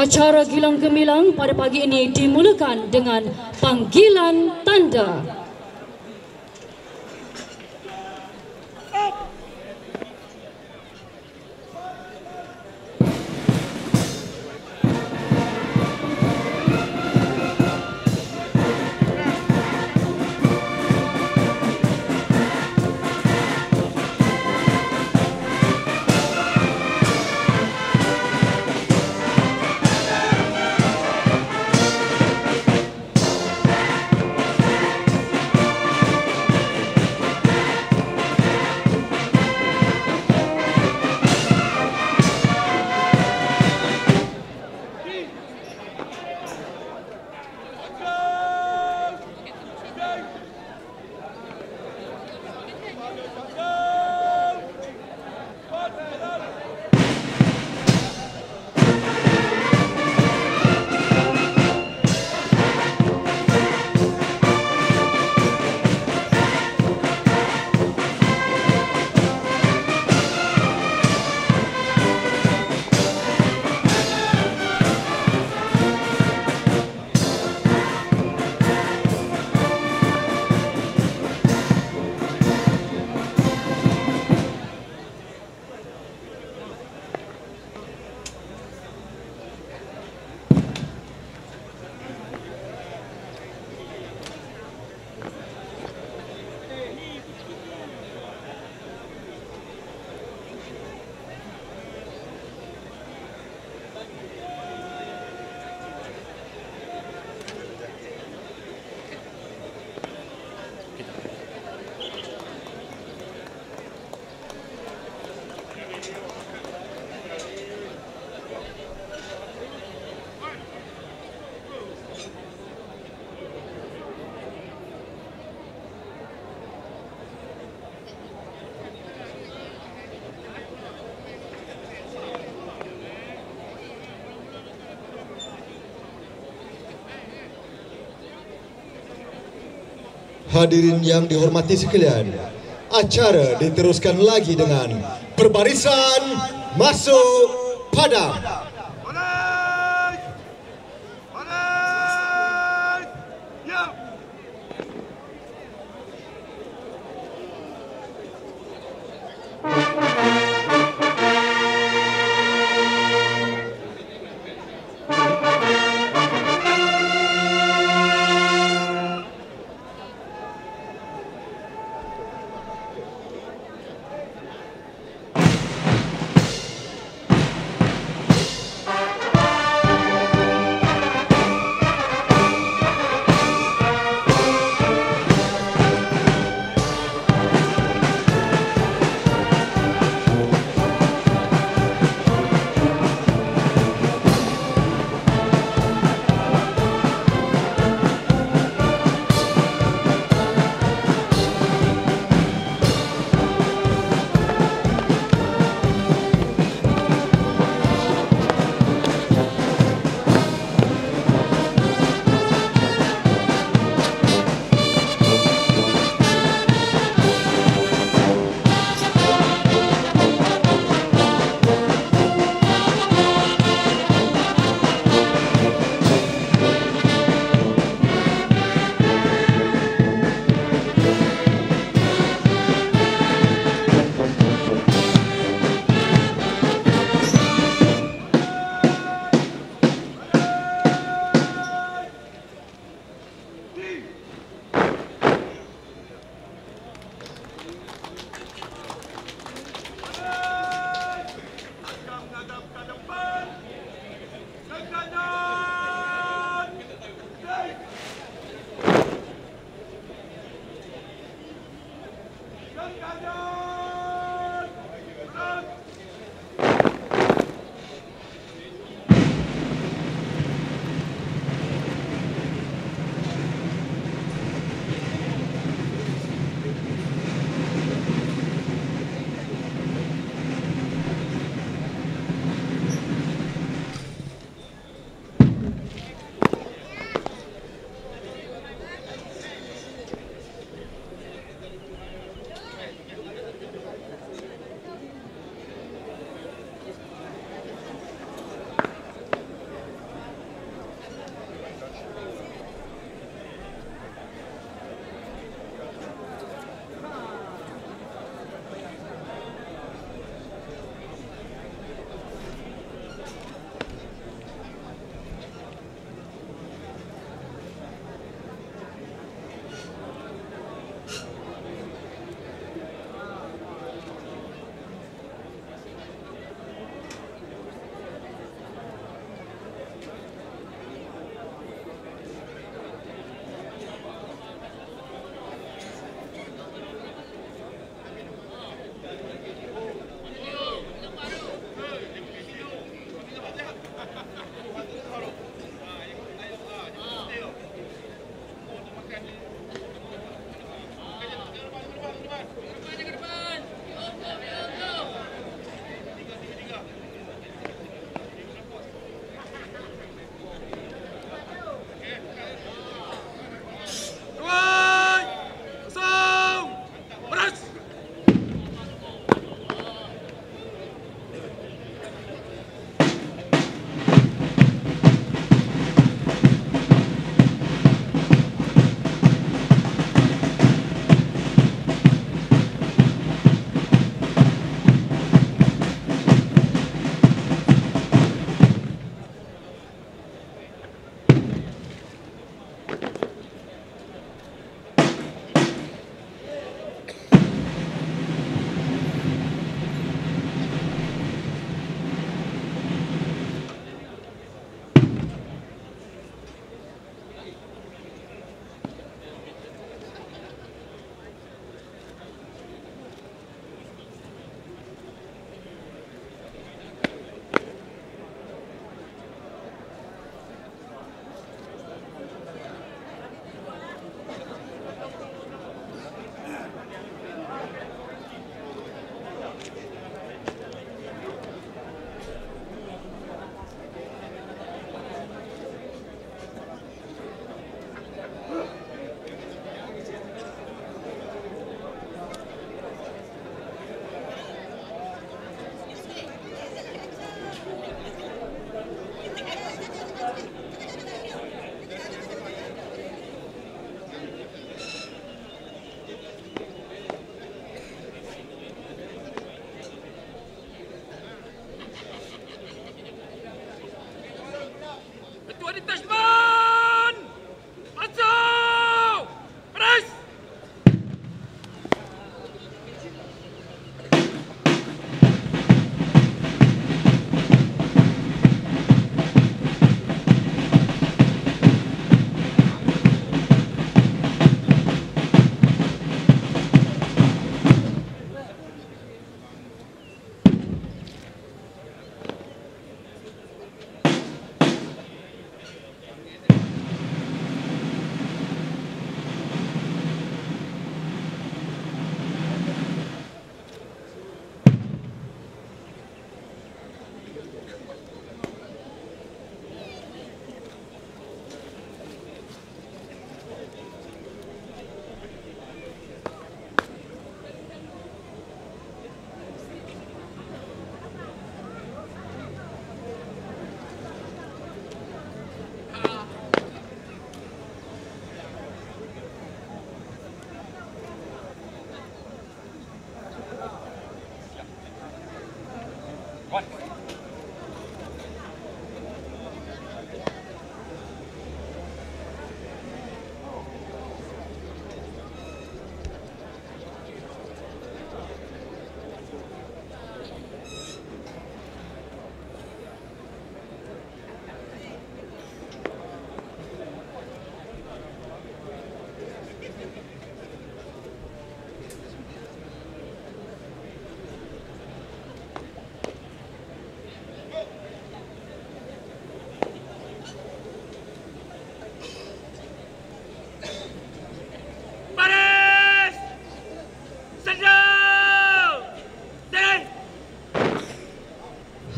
Acara Gilang Gemilang pada pagi ini dimulakan dengan panggilan tanda. Hadirin yang dihormati sekalian, acara diteruskan lagi dengan berbarisan masuk padang.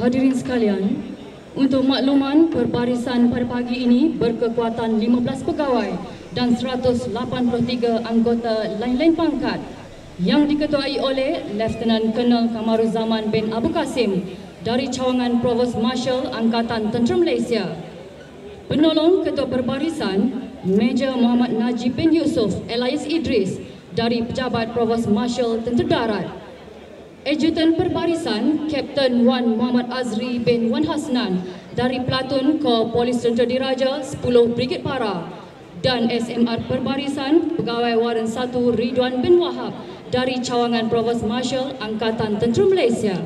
Hadirin sekalian, untuk makluman, perbarisan pada pagi ini berkekuatan 15 pegawai dan 183 anggota lain-lain pangkat yang diketuai oleh Lieutenant Colonel Kamaruzaman bin Abu Kasim dari Cawangan Provos Marshal Angkatan Tentera Malaysia. Penolong Ketua Perbarisan, Major Muhammad Najib bin Yusuf Elias Idris dari Pejabat Provos Marshal Tentera Darat. Ejutan Perbarisan, Kapten Wan Muhammad Azri bin Wan Hasnan dari Pelatun Korps Polis Tentera Diraja 10 Brigade Para dan SMR Perbarisan, Pegawai Waran 1 Ridwan bin Wahab dari Cawangan Provos Marshal Angkatan Tentera Malaysia.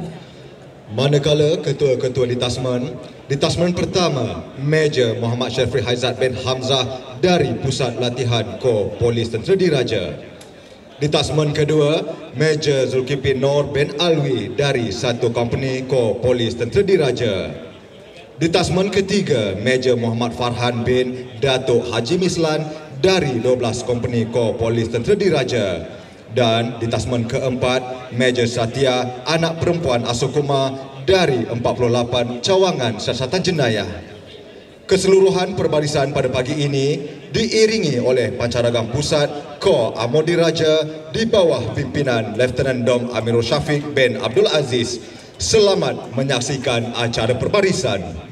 Manakala ketua-ketua Detasmen pertama, Major Muhammad Syafri Haizat bin Hamzah dari Pusat Latihan Korps Polis Tentera Diraja. Detasmen kedua, Major Zulkifli Nur bin Alwi dari 1 Kompani Korps Polis Tentera Diraja. Detasmen ketiga, Major Muhammad Farhan bin Datuk Haji Mislan dari 12 Kompani Korps Polis Tentera Diraja. Dan detasmen keempat, Major Satya, anak perempuan Asokuma dari 48 Cawangan Siasatan Jenayah. Keseluruhan perbarisan pada pagi ini diiringi oleh Pancaragam Pusat Korps Amor Diraja di bawah pimpinan Lieutenant Dom Amirul Syafiq bin Abdul Aziz. Selamat menyaksikan acara perbarisan.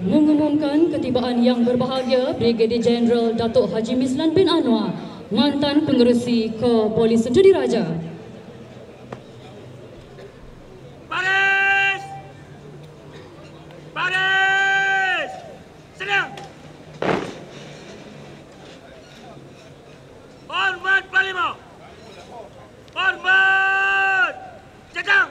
Mengumumkan ketibaan yang berbahagia Brigadier Jeneral Datuk Haji Mislan bin Anwar, mantan pengerusi Korps Polis Tentera Diraja. Baris! Baris! Sedia! Hormat Panglima! Hormat! Jajang!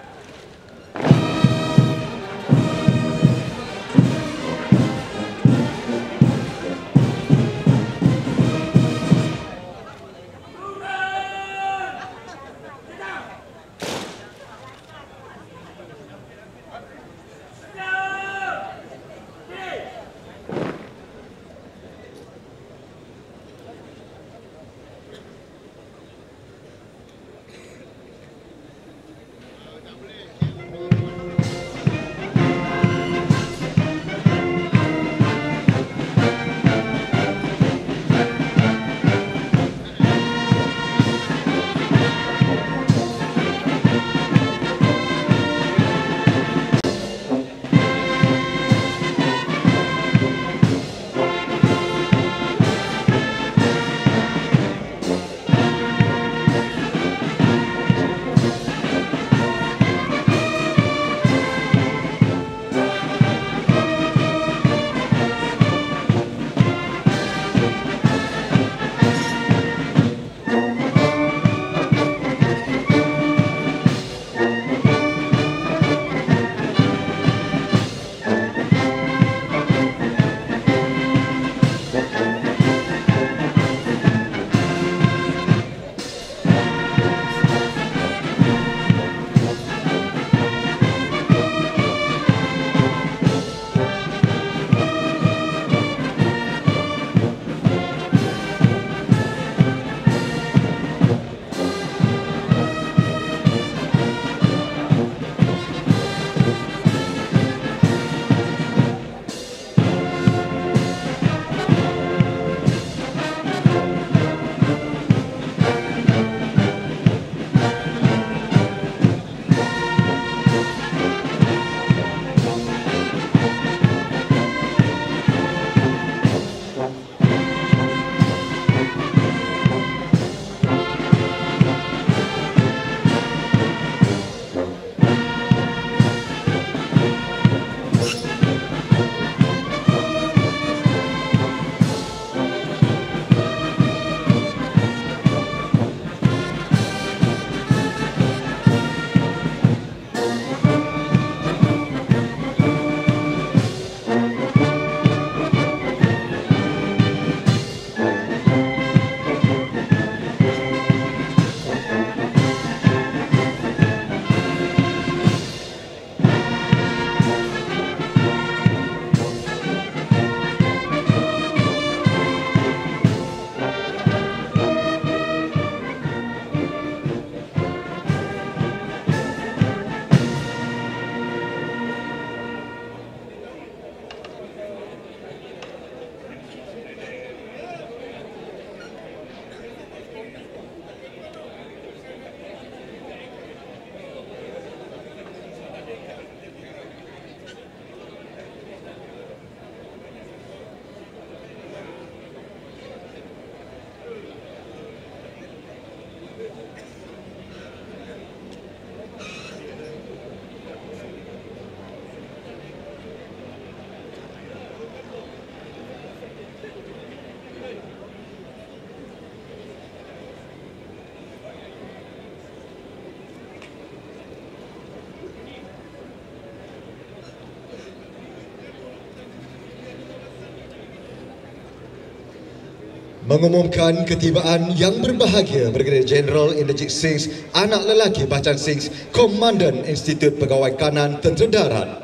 Mengumumkan ketibaan yang berbahagia Brigadier Jeneral Inderjit Singh, anak lelaki Bacan Singh, Komandan Institut Pegawai Kanan Tentera Darat.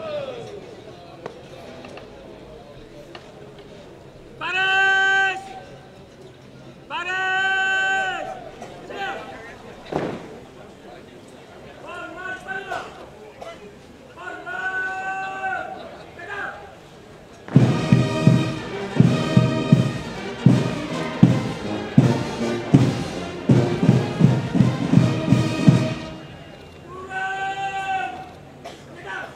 Baris! Baris! Sedia! Hormat Panglima! Hormat! Jajang! Turun! Jajang!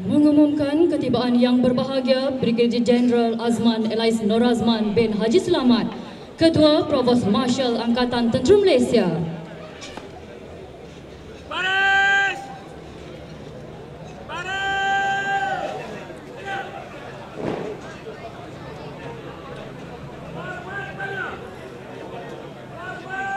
Mengumumkan ketibaan yang berbahagia Brigadir Jeneral Azman Elais Nur Azman bin Haji Selamat, Ketua Provos Marshal Angkatan Tentera Malaysia. Baris! Baris! Hormat bala! Hormat!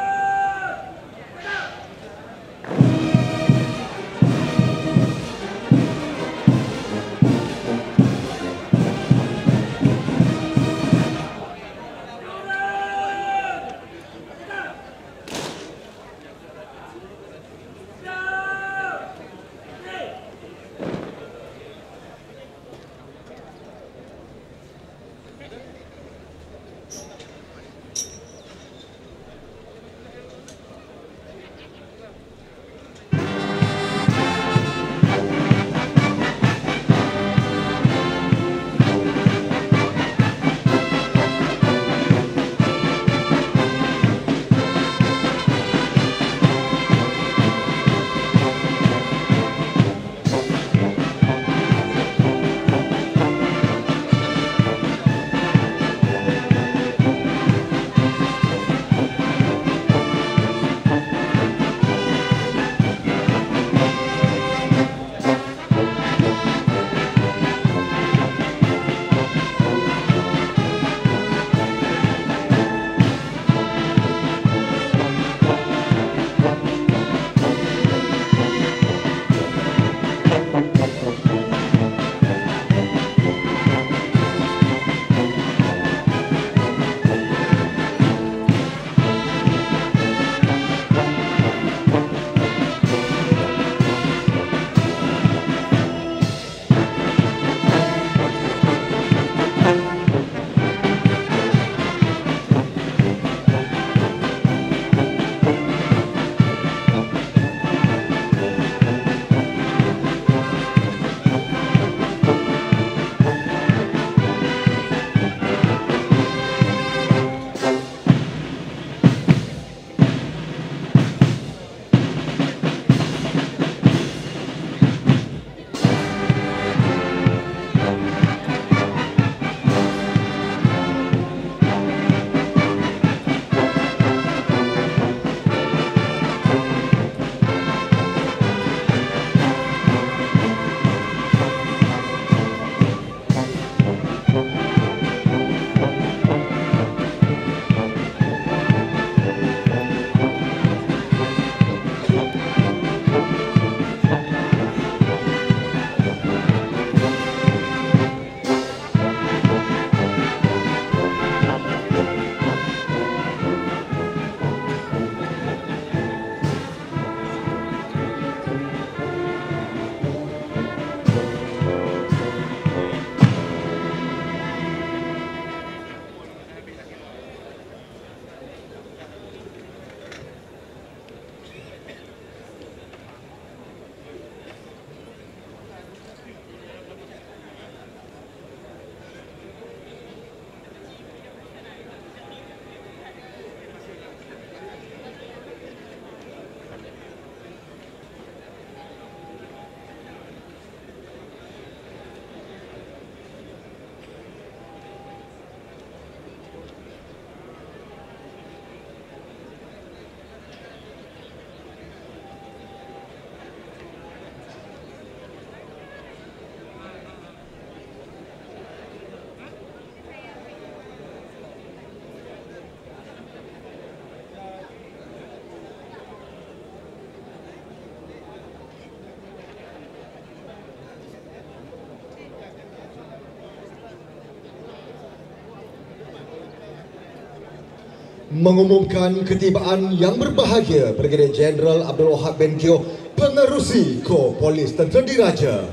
mengumumkan ketibaan yang berbahagia Brigadir Jeneral Abdul Wahab bin Gio, Pengerusi Korps Polis Tentera Diraja.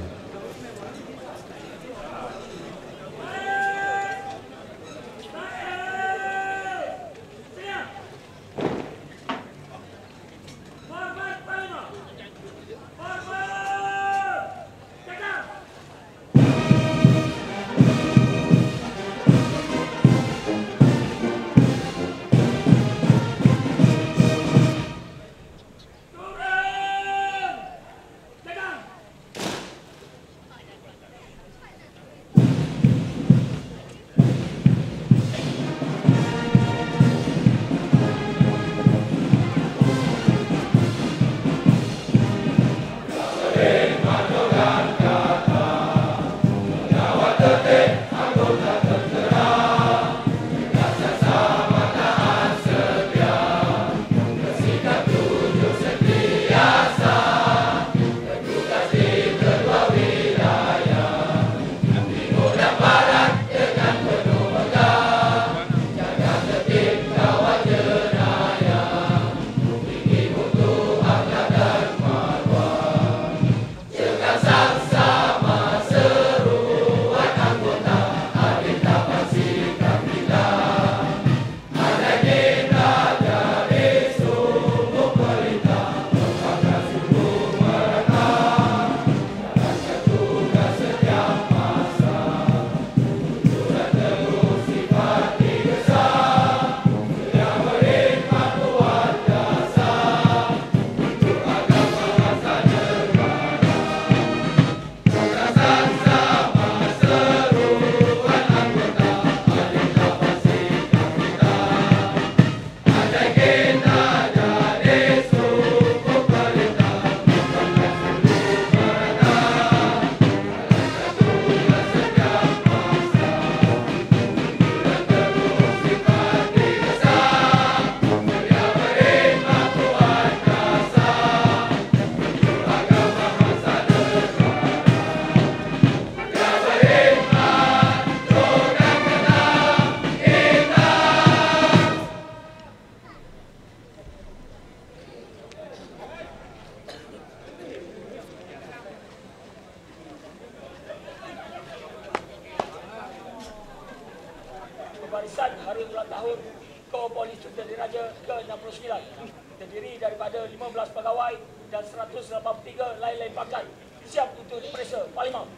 tahun Kor Polis Tentera Diraja ke-69, terdiri daripada 15 pegawai dan 183 lain-lain pangkat, siap untuk diperiksa Parlimen.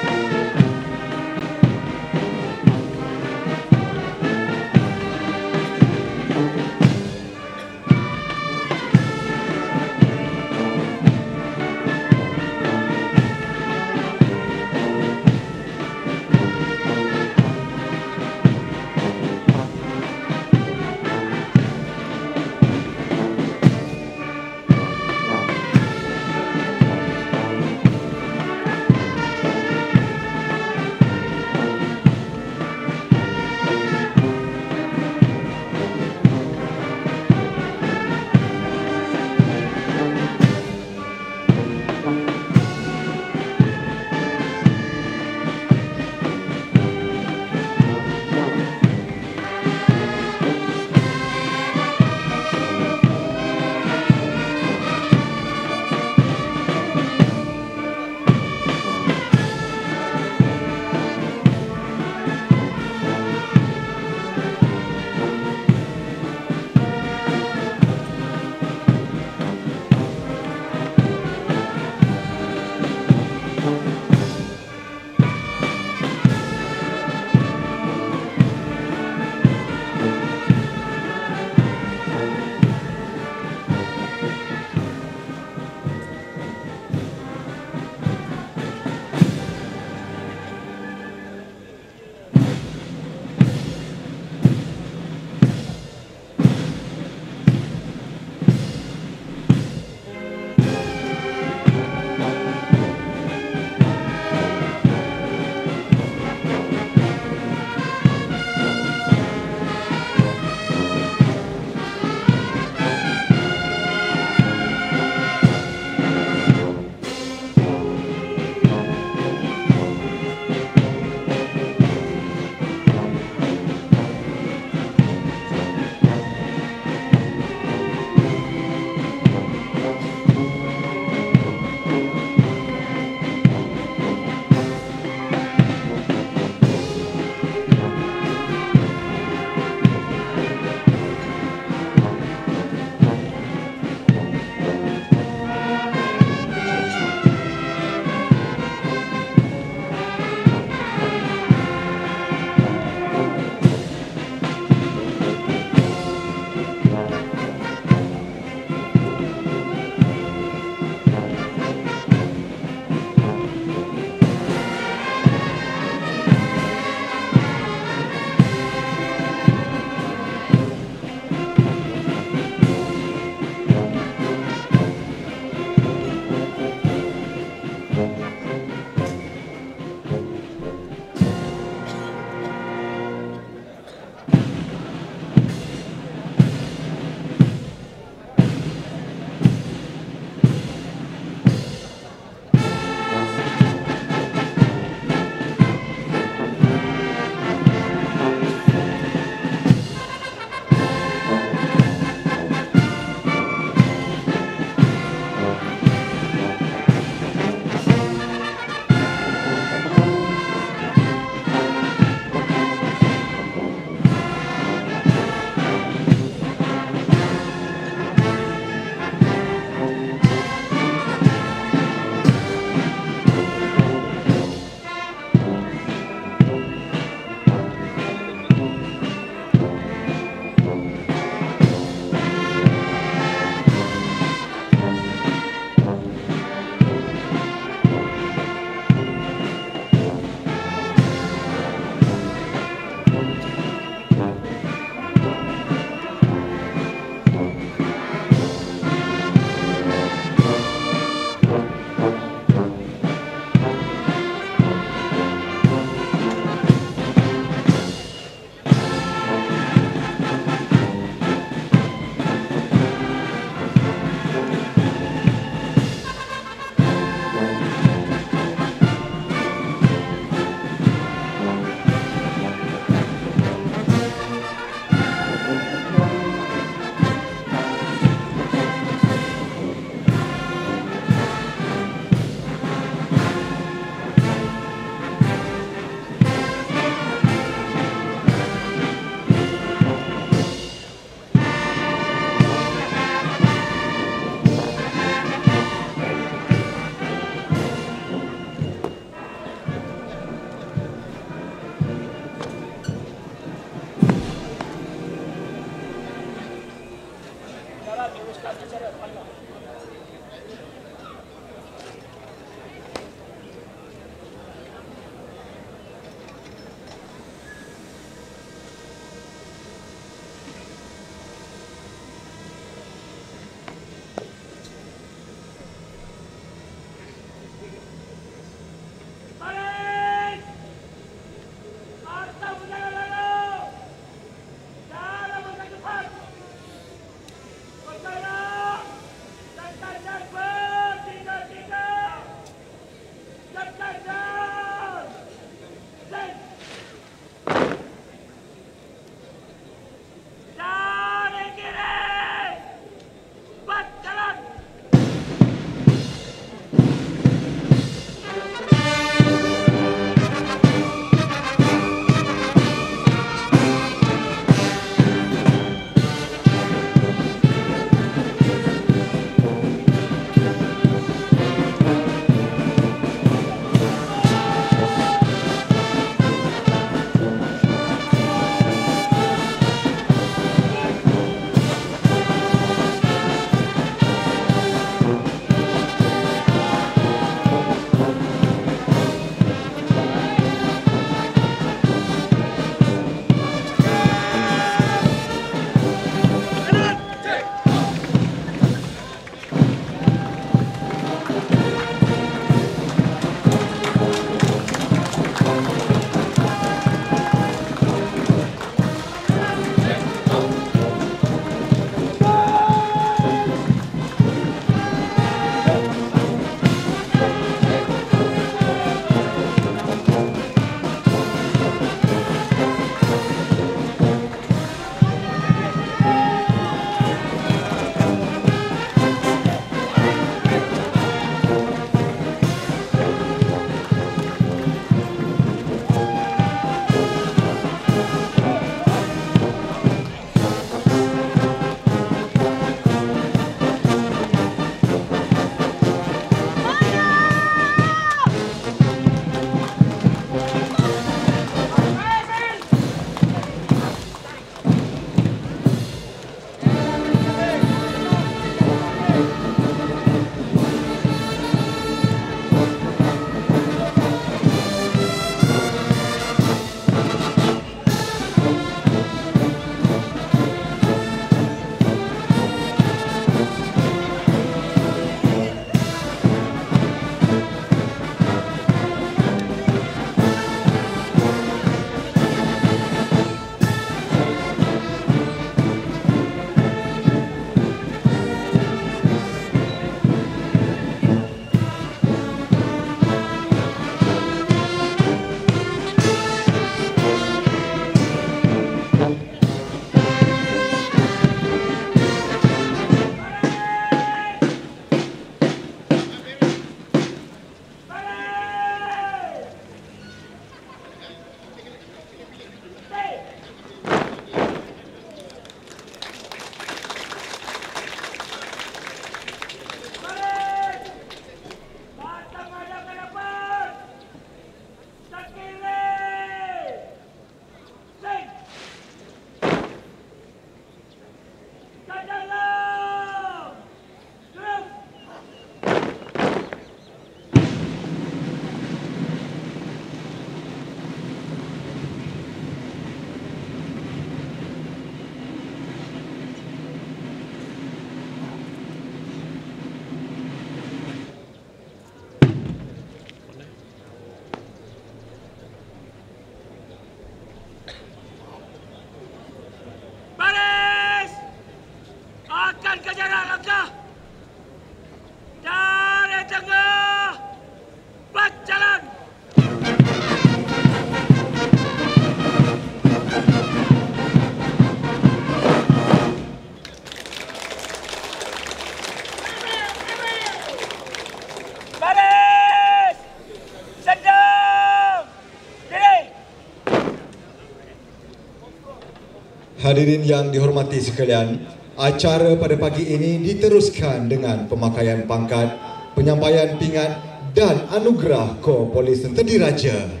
Hadirin yang dihormati sekalian, acara pada pagi ini diteruskan dengan pemakaian pangkat, penyampaian pingat dan anugerah Kor Polis Tentera Diraja.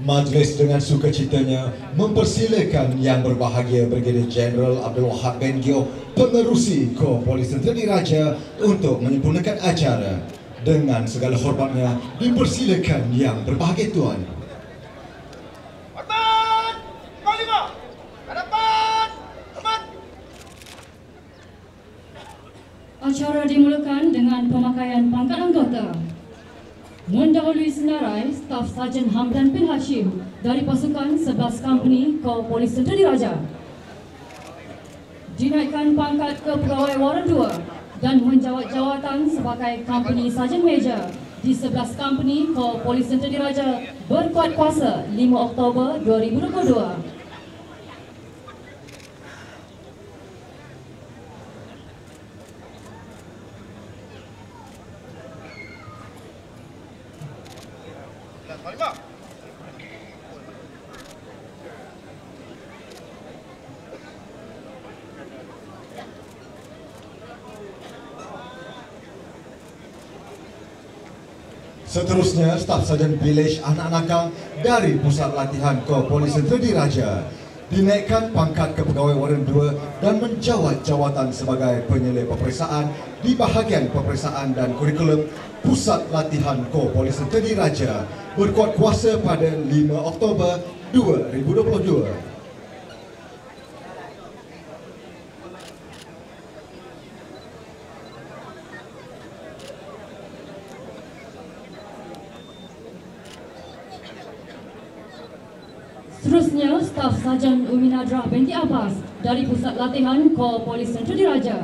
Majlis dengan sukacitanya mempersilakan Yang Berbahagia Brigadier Jeneral Abdul Wahab bin Gio, Pengerusi Kor Polis Tentera Diraja, untuk menyempurnakan acara. Dengan segala hormatnya dipersilakan Yang Berbahagia Tuan. Hormat! Panglima! Hadapan! Hormat! Acara dimulakan dengan pemakaian pangkat anggota. Mendahului senarai, Staf Sarjan Hamdan bin Hashim dari pasukan 11 Kompani Kor Polis Tentera Diraja. Dinaikkan pangkat ke Pegawai Waran 2 dan menjawat jawatan sebagai Kompani Sarjan Meja di 11 Kompani Kor Polis Tentera Diraja berkuat kuasa 5 Oktober 2022. Panglima! Seterusnya, Staf Sarjan Bilesh Anak Nakal dari Pusat Latihan Kor Polis Tentera Diraja dinaikkan pangkat ke Pegawai Waran 2 dan menjawat jawatan sebagai penyelai peperiksaan di bahagian peperiksaan dan kurikulum Pusat Latihan Kor Polis Tentera Diraja berkuat kuasa pada 5 Oktober 2022. Seterusnya, Staf Sarjan Umi Nadrah binti Abbas dari Pusat Latihan Kor Polis Tentera Diraja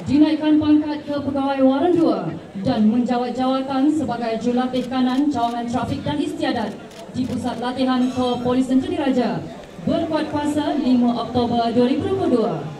dinaikkan pangkat ke Pegawai Waran 2 dan menjawat jawatan sebagai Jurulatih Kanan Cawangan Trafik dan Istiadat di Pusat Latihan Kor Polis Tentera Diraja berkuat kuasa 5 Oktober 2022.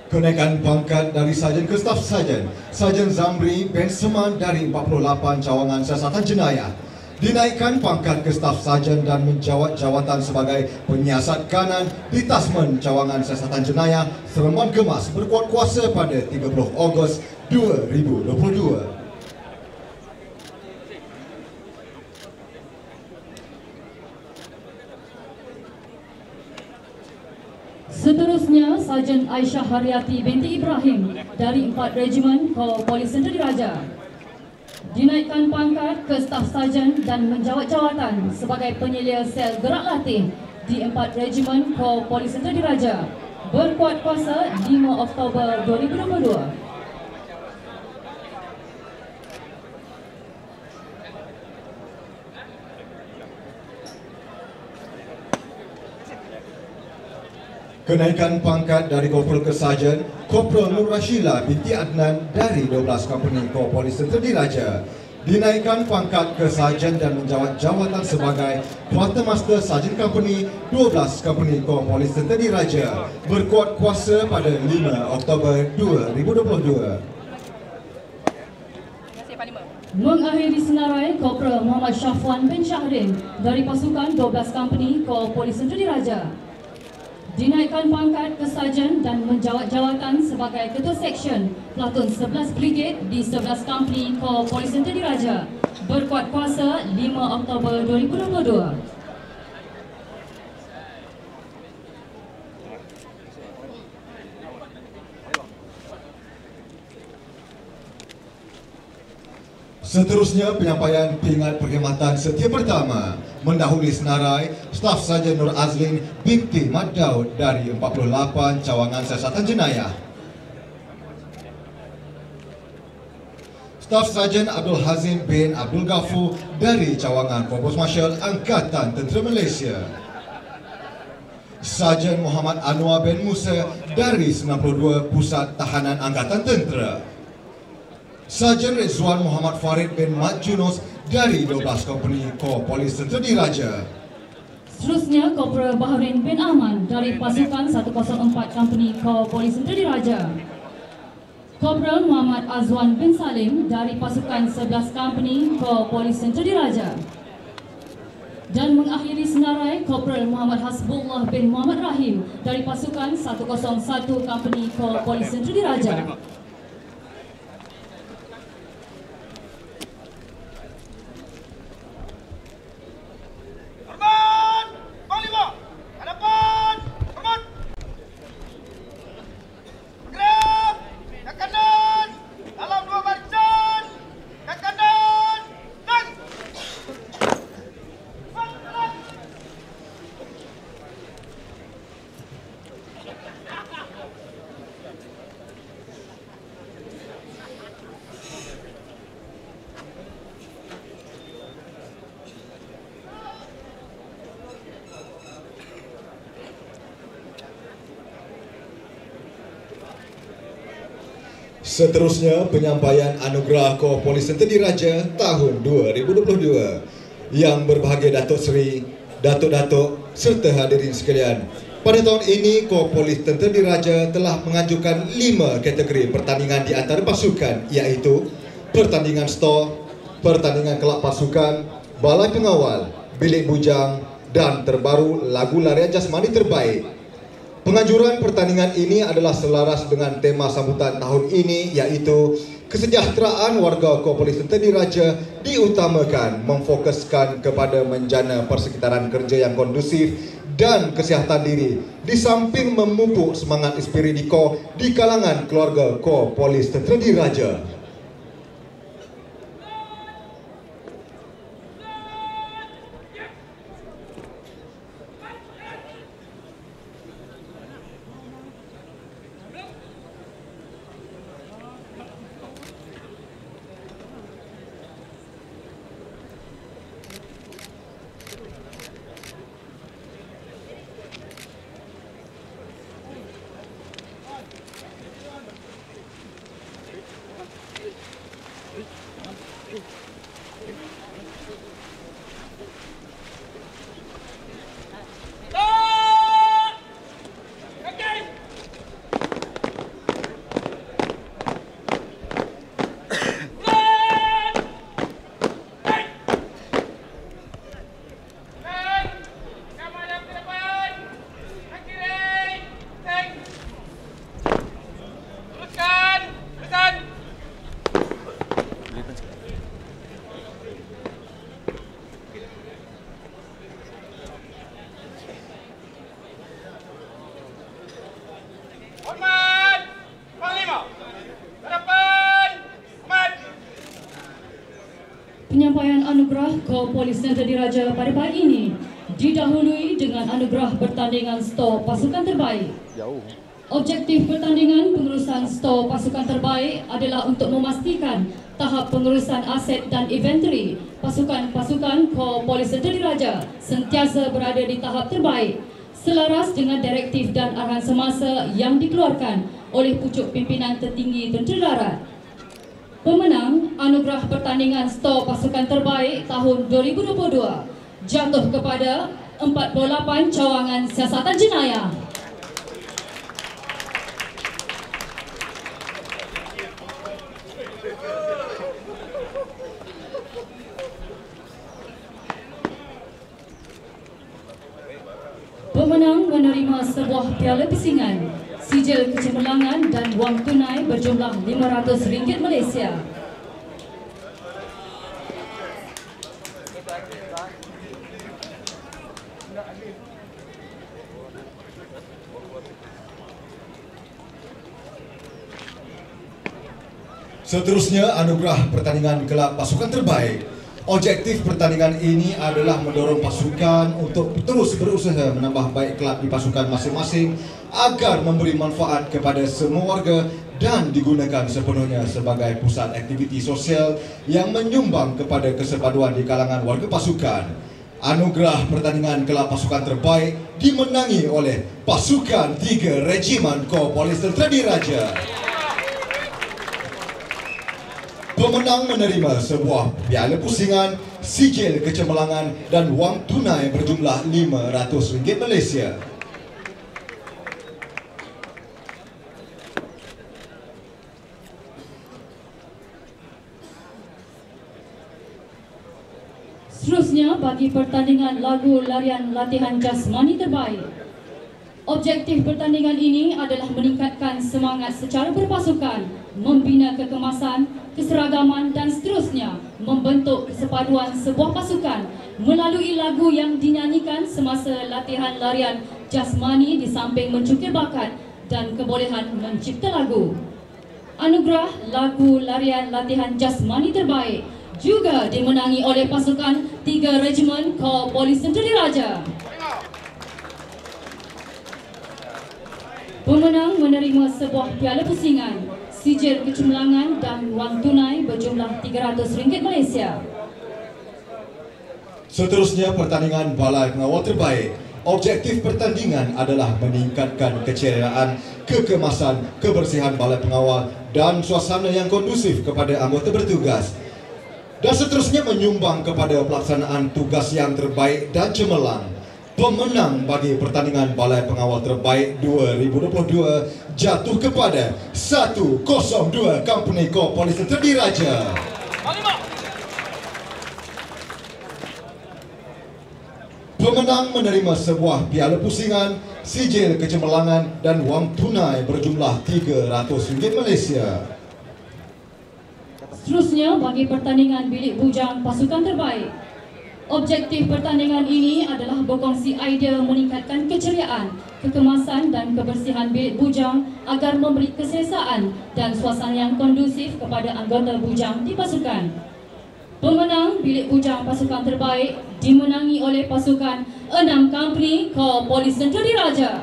Kenaikan pangkat dari Sarjan ke Staf Sarjan, Sarjan Zamri bin Seman dari 48 Cawangan Siasatan Jenayah dinaikkan pangkat ke Staf Sarjan dan menjawat jawatan sebagai penyiasat kanan di Tasman Cawangan Siasatan Jenayah Seremban Gemas berkuat kuasa pada 30 Ogos 2022. Seterusnya, Sarjan Aisyah Haryati binti Ibrahim dari 4 Regimen Kor Polis Tentera Diraja dinaikkan pangkat ke Staf Sarjan dan menjawat jawatan sebagai penyelia sel gerak latih di 4 Regimen Kor Polis Tentera Diraja berkuat kuasa 5 Oktober 2022. Kenaikan pangkat dari Korporal ke Sarjan, Korporal Nur Rashila binti Adnan dari 12 Kompani Kor Polis Tentera Diraja dinaikkan pangkat ke Sarjan dan menjawat jawatan sebagai Quartermaster Sarjan Kompani 12 Kompani Kor Polis Tentera Diraja berkuat kuasa pada 5 Oktober 2022. Mengakhiri senarai, Korporal Muhammad Syafwan bin Syahrin dari pasukan 12 Kompani Kor Polis Tentera Diraja dinaikkan pangkat ke sarjan dan menjawat jawatan sebagai Ketua Seksyen Platoon 11 Brigade di 11 Company Korps Polis Tentera Diraja. Berkuat kuasa 5 Oktober 2022. Seterusnya, penyampaian pingat perkhidmatan setiap pertama mendahului senarai Staf Sarjan Nur Azlin binti Mat Daud dari 48 Cawangan Siasatan Jenayah. Staf Sarjan Abdul Hazim bin Abdul Ghafur dari Cawangan Korps Marshal Angkatan Tentera Malaysia. Sarjan Muhammad Anwar bin Musa dari 92 Pusat Tahanan Angkatan Tentera. Sarjan Rizwan Muhammad Farid bin Mat Junus dari 12 Kompeni Korps Polis Tentera Diraja. Seterusnya, Korporal Bahrain bin Ahman dari pasukan 104 Kompeni Korps Polis Tentera Diraja. Korporal Muhammad Azwan bin Salim dari pasukan 11 Kompeni Korps Polis Tentera Diraja. Dan mengakhiri senarai, Korporal Muhammad Hasbullah bin Muhammad Rahim dari pasukan 101 Kompeni Korps Polis Tentera Diraja. Seterusnya, penyampaian anugerah Korps Polis Tentera Diraja tahun 2022 yang berbahagia Datuk Seri, Datuk-Datuk serta hadirin sekalian. Pada tahun ini, Korps Polis Tentera Diraja telah mengajukan 5 kategori pertandingan di antara pasukan, iaitu pertandingan STOR, pertandingan kelab pasukan, balai pengawal, bilik bujang dan terbaru lagu larian jasmani terbaik. Penganjuran pertandingan ini adalah selaras dengan tema sambutan tahun ini, iaitu kesejahteraan warga Korps Polis Tentera Diraja diutamakan memfokuskan kepada menjana persekitaran kerja yang kondusif dan kesihatan diri, di samping memupuk semangat esprit di Korps di kalangan keluarga Korps Polis Tentera Diraja. Penyampaian anugerah Korps Polis Tentera Diraja pada pagi ini didahului dengan anugerah pertandingan STOR pasukan terbaik. Objektif pertandingan pengurusan STOR pasukan terbaik adalah untuk memastikan tahap pengurusan aset dan inventory pasukan-pasukan Korps Polis Tentera Diraja sentiasa berada di tahap terbaik, selaras dengan direktif dan arahan semasa yang dikeluarkan oleh pucuk pimpinan tertinggi Tentera Darat. Pemenang anugerah pertandingan STOR pasukan terbaik tahun 2022 jatuh kepada 48 Cawangan Siasatan Jenayah. Pemenang menerima menerima sebuah piala pisingan, sijil kecemerlangan dan wang tunai berjumlah RM500 Malaysia. Seterusnya, anugerah pertandingan kelab pasukan terbaik. Objektif pertandingan ini adalah mendorong pasukan untuk terus berusaha menambah baik kelab di pasukan masing-masing agar memberi manfaat kepada semua warga dan digunakan sepenuhnya sebagai pusat aktiviti sosial yang menyumbang kepada kesepaduan di kalangan warga pasukan. Anugerah pertandingan kelab pasukan terbaik dimenangi oleh pasukan 3 Regimen Kor Polis Tentera Diraja. Pemenang menerima sebuah piala pusingan, sijil kecemerlangan dan wang tunai berjumlah RM500 Malaysia. Seterusnya, bagi pertandingan lagu larian latihan jasmani terbaik. Objektif pertandingan ini adalah meningkatkan semangat secara berpasukan, membina kekemasan, keseragaman dan seterusnya membentuk kesepaduan sebuah pasukan melalui lagu yang dinyanyikan semasa latihan larian jasmani di samping mencukir bakat dan kebolehan mencipta lagu. Anugerah lagu larian latihan jasmani terbaik juga dimenangi oleh pasukan 3 Regimen Kor Polis Tentera Diraja. Pemenang menerima sebuah piala pusingan, sijil kecemerlangan dan wang tunai berjumlah RM300 Malaysia. Seterusnya, pertandingan balai pengawal terbaik. Objektif pertandingan adalah meningkatkan keceriaan, kekemasan, kebersihan balai pengawal dan suasana yang kondusif kepada anggota bertugas. Dan seterusnya menyumbang kepada pelaksanaan tugas yang terbaik dan cemerlang. Pemenang bagi pertandingan balai pengawal terbaik 2022 jatuh kepada 102 Company Kor Polis Tentera Diraja. Pemenang menerima sebuah piala pusingan, sijil kecemerlangan dan wang tunai berjumlah RM300 Malaysia. Seterusnya, bagi pertandingan bilik bujang pasukan terbaik. Objektif pertandingan ini adalah berkongsi idea meningkatkan keceriaan, kekemasan dan kebersihan bilik bujang agar memberi keselesaan dan suasana yang kondusif kepada anggota bujang di pasukan. Pemenang bilik bujang pasukan terbaik dimenangi oleh pasukan 6 Company Kor Polis Tentera Diraja.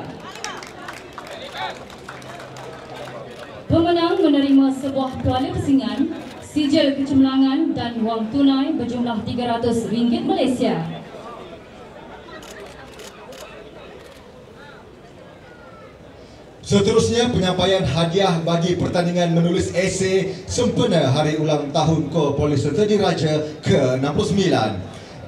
Pemenang menerima sebuah piala pusingan, sijil kecemerlangan dan wang tunai berjumlah RM300 Malaysia. Seterusnya, penyampaian hadiah bagi pertandingan menulis esei sempena Hari Ulang Tahun Kor Polis Tentera Diraja ke-69.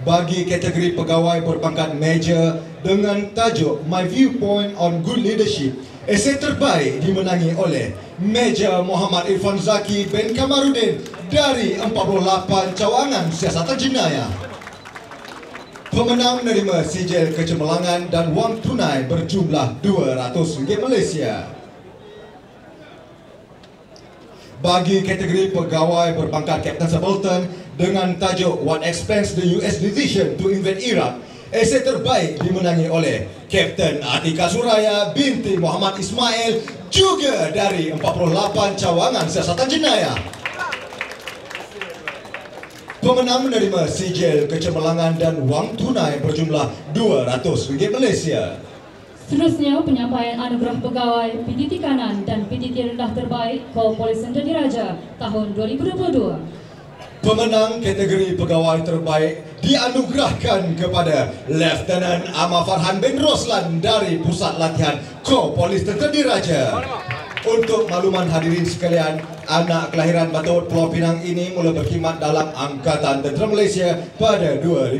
Bagi kategori pegawai berpangkat Major dengan tajuk My Viewpoint on Good Leadership, esei terbaik dimenangi oleh Major Muhammad Irfan Zaki bin Kamarudin dari 48 Cawangan Siasatan Jenayah. Pemenang menerima sijil kecemerlangan dan wang tunai berjumlah RM200 Malaysia. Bagi kategori pegawai berpangkat Captain Subaltern dengan tajuk What Explains the US Decision to Invade Iraq, esei terbaik dimenangi oleh Kapten Atika Suraya binti Muhammad Ismail juga dari 48 Cawangan Siasatan Jenayah. Pemenang menerima sijil kecemerlangan dan wang tunai berjumlah RM200 Malaysia. Seterusnya, penyampaian anugerah pegawai PTT Kanan dan PTT Rendah Terbaik Kor Polis Tentera Diraja tahun 2022. Pemenang kategori pegawai terbaik dianugerahkan kepada Lieutenant Ahmad Farhan bin Roslan dari Pusat Latihan Kor Polis Tentera Diraja. Untuk makluman hadirin sekalian, anak kelahiran Batu Pulau Pinang ini mula berkhidmat dalam Angkatan Tentera Malaysia pada 2019.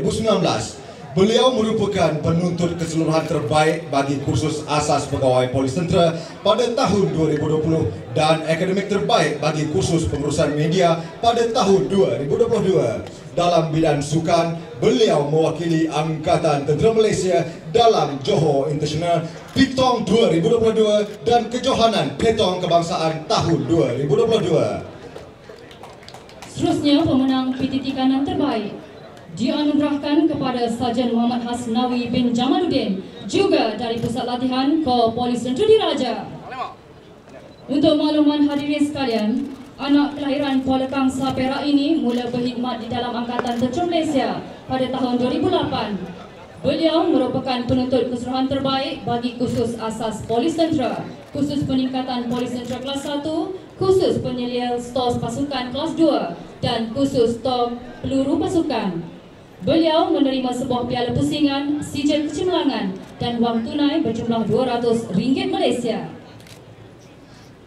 Beliau merupakan penuntut keseluruhan terbaik bagi kursus asas pegawai polis tentera pada tahun 2020 dan akademik terbaik bagi kursus pengurusan media pada tahun 2022. dalam bidang sukan. Beliau mewakili Angkatan Tentera Malaysia dalam Johor International Pitong 2022 dan Kejohanan Petong Kebangsaan tahun 2022. Seterusnya, pemenang PTT kanan terbaik dianugerahkan kepada Sarjan Muhammad Hasnawi bin Jamaluddin, juga dari Pusat Latihan Korps Polis Tentera Diraja. Untuk makluman hadirin sekalian, anak kelahiran Kuala Kangsar Perak ini mula berkhidmat di dalam Angkatan Tentera Malaysia pada tahun 2008. Beliau merupakan penuntut keseluruhan terbaik bagi kursus asas Polis Tentera, kursus peningkatan Polis Tentera kelas 1, kursus penyelia stos pasukan kelas 2 dan kursus stok peluru pasukan. Beliau menerima sebuah piala pusingan, sijil kecemerlangan dan wang tunai berjumlah RM200 Malaysia.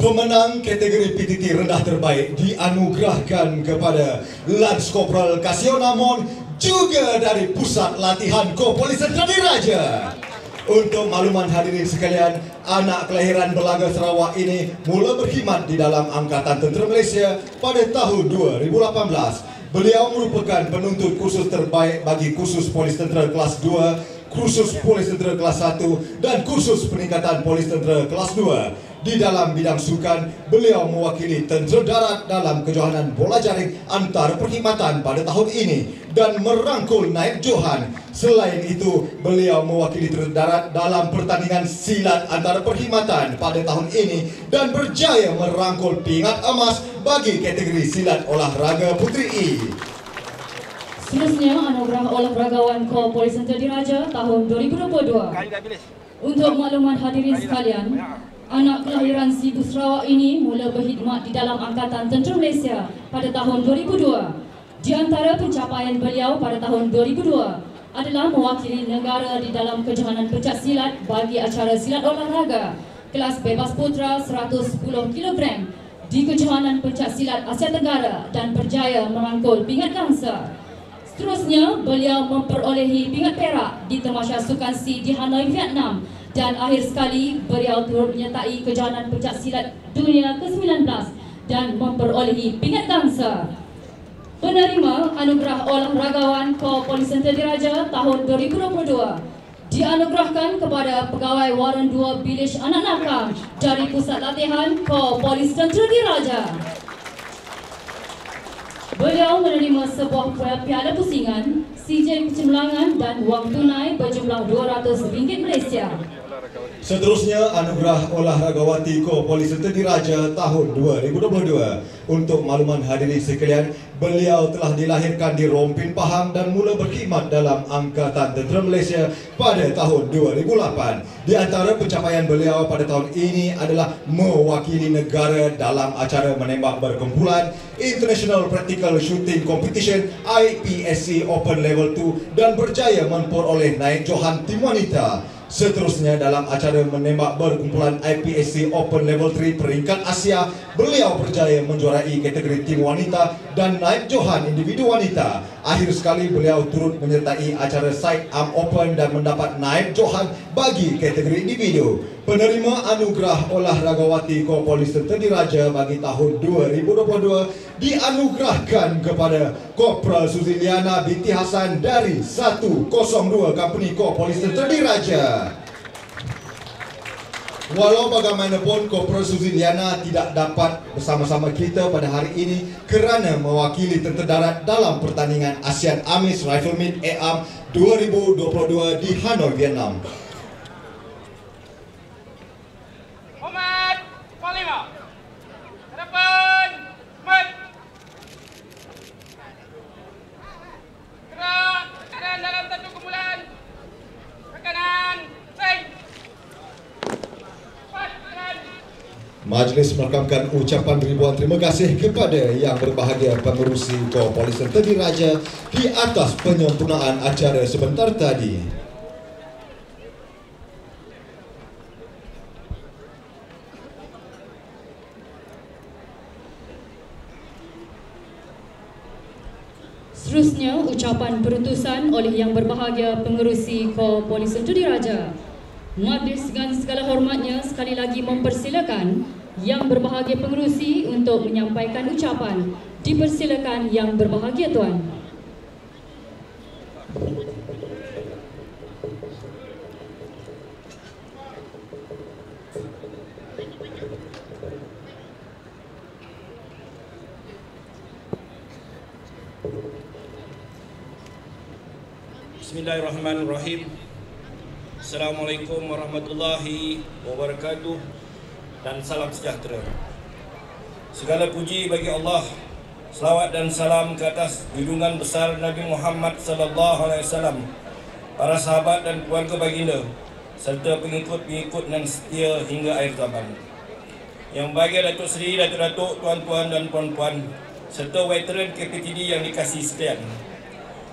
Pemenang kategori PTT rendah terbaik dianugerahkan kepada Lance Corporal Kasio Namon, juga dari Pusat Latihan Korps Polis Tentera Diraja. Untuk makluman hadirin sekalian, anak kelahiran Belaga Sarawak ini mula berkhidmat di dalam Angkatan Tentera Malaysia pada tahun 2018. Beliau merupakan penuntut kursus terbaik bagi kursus Polis Tentera kelas 2, kursus Polis Tentera kelas 1 dan kursus peningkatan Polis Tentera kelas 2. Di dalam bidang sukan, beliau mewakili Tentera Darat dalam kejohanan bola jaring antar perkhidmatan pada tahun ini dan merangkul naib johan. Selain itu, beliau mewakili Tentera Darat dalam pertandingan silat antara perkhidmatan pada tahun ini dan berjaya merangkul pingat emas bagi kategori silat olahraga Puteri E. Seterusnya, anugerah olahragawan Korps Polis Tentera Diraja tahun 2022. Untuk makluman hadirin sekalian, anak kelahiran Sibu Sarawak ini mula berkhidmat di dalam Angkatan Tentera Malaysia pada tahun 2002. Di antara pencapaian beliau pada tahun 2002 adalah mewakili negara di dalam kejohanan pencak silat bagi acara silat olahraga kelas bebas putra 110 kg di kejohanan pencak silat Asia Tenggara dan berjaya merangkul pingat gangsa. Seterusnya, beliau memperolehi pingat perak di Tamasya Sukan Si di Hanoi, Vietnam. Dan akhir sekali, beliau turut menyertai kejohanan pencak silat dunia ke-19 dan memperolehi pingat gangsa. Penerima anugerah olahragawan Korps Polis Tentera Diraja tahun 2022 dianugerahkan kepada Pegawai Waran 2 Bilis Anak Nakam dari Pusat Latihan Korps Polis Tentera Diraja. Beliau menerima sebuah piala pusingan, sijil kecemerlangan dan wang tunai berjumlah RM200 Malaysia. Seterusnya, anugerah olahragawati Korps Polis Tentera Diraja tahun 2022. Untuk makluman hadirin sekalian, beliau telah dilahirkan di Rompin Pahang dan mula berkhidmat dalam Angkatan Tentera Malaysia pada tahun 2008. Di antara pencapaian beliau pada tahun ini adalah mewakili negara dalam acara menembak berkumpulan International Practical Shooting Competition IPSC Open Level 2 dan berjaya memperoleh naib johan tim wanita. Seterusnya, dalam acara menembak berkumpulan IPSC Open Level 3 peringkat Asia, beliau berjaya menjuarai kategori tim wanita dan naib johan individu wanita. Akhir sekali, beliau turut menyertai acara Side Arm Open dan mendapat naib johan bagi kategori individu. Penerima anugerah olahragawati Korps Polis Tentera Diraja bagi tahun 2022 dianugerahkan kepada Kopral Suziliana binti Hasan dari 102 Company Korps Polis Tentera Diraja. Walau bagaimanapun, Kopral Suziliana tidak dapat bersama-sama kita pada hari ini kerana mewakili Tentera Darat dalam pertandingan ASEAN AMIS Rifle Meet AARM 2022 di Hanoi, Vietnam. Majlis merakamkan ucapan ribuan terima kasih kepada yang berbahagia pengerusi Korps Polis Tentera Diraja di atas penyempurnaan acara sebentar tadi. Seterusnya, ucapan perutusan oleh yang berbahagia pengerusi Korps Polis Tentera Diraja. Majlis dengan segala hormatnya sekali lagi mempersilakan yang berbahagia pengerusi untuk menyampaikan ucapan. Dipersilakan yang berbahagia tuan. Bismillahirrahmanirrahim. Assalamualaikum warahmatullahi wabarakatuh dan salam sejahtera. Segala puji bagi Allah. Selawat dan salam ke atas junjungan besar Nabi Muhammad sallallahu alaihi wasallam, para sahabat dan keluarga baginda serta pengikut-pengikut yang setia hingga akhir zaman. Yang bahagia Datuk Seri, Datuk-datuk, tuan-tuan dan puan-puan serta veteran KPTD yang dikasihi sekalian.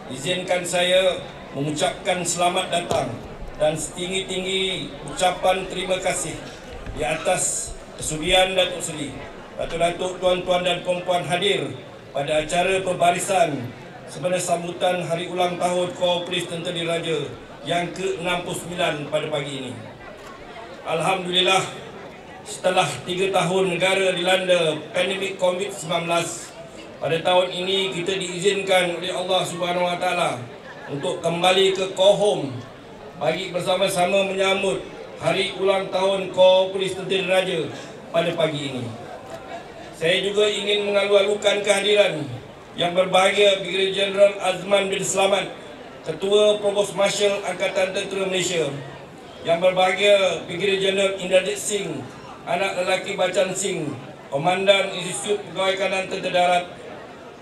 Izinkan saya mengucapkan selamat datang dan setinggi-tinggi ucapan terima kasih di atas kesudian Datuk Seri, Datuk-datuk, tuan-tuan dan puan-puan hadir pada acara pembarisan sebagai sambutan hari ulang tahun Korps Polis Tentera Diraja yang ke-69 pada pagi ini. Alhamdulillah, setelah 3 tahun negara dilanda pandemik COVID-19, pada tahun ini kita diizinkan oleh Allah Subhanahu Wa Taala untuk kembali ke Kohom bagi bersama-sama menyambut hari ulang tahun Korps Polis Tentera Diraja pada pagi ini. Saya juga ingin mengalu-alukan kehadiran yang berbahagia Brigadier Jeneral Azman bin Selamat, Ketua Provos Marshal Angkatan Tentera Malaysia, yang berbahagia Brigadier Jeneral Indrajit Singh, anak lelaki Bacan Singh, Komandan Institut Pegawai Kanan Tentera Darat,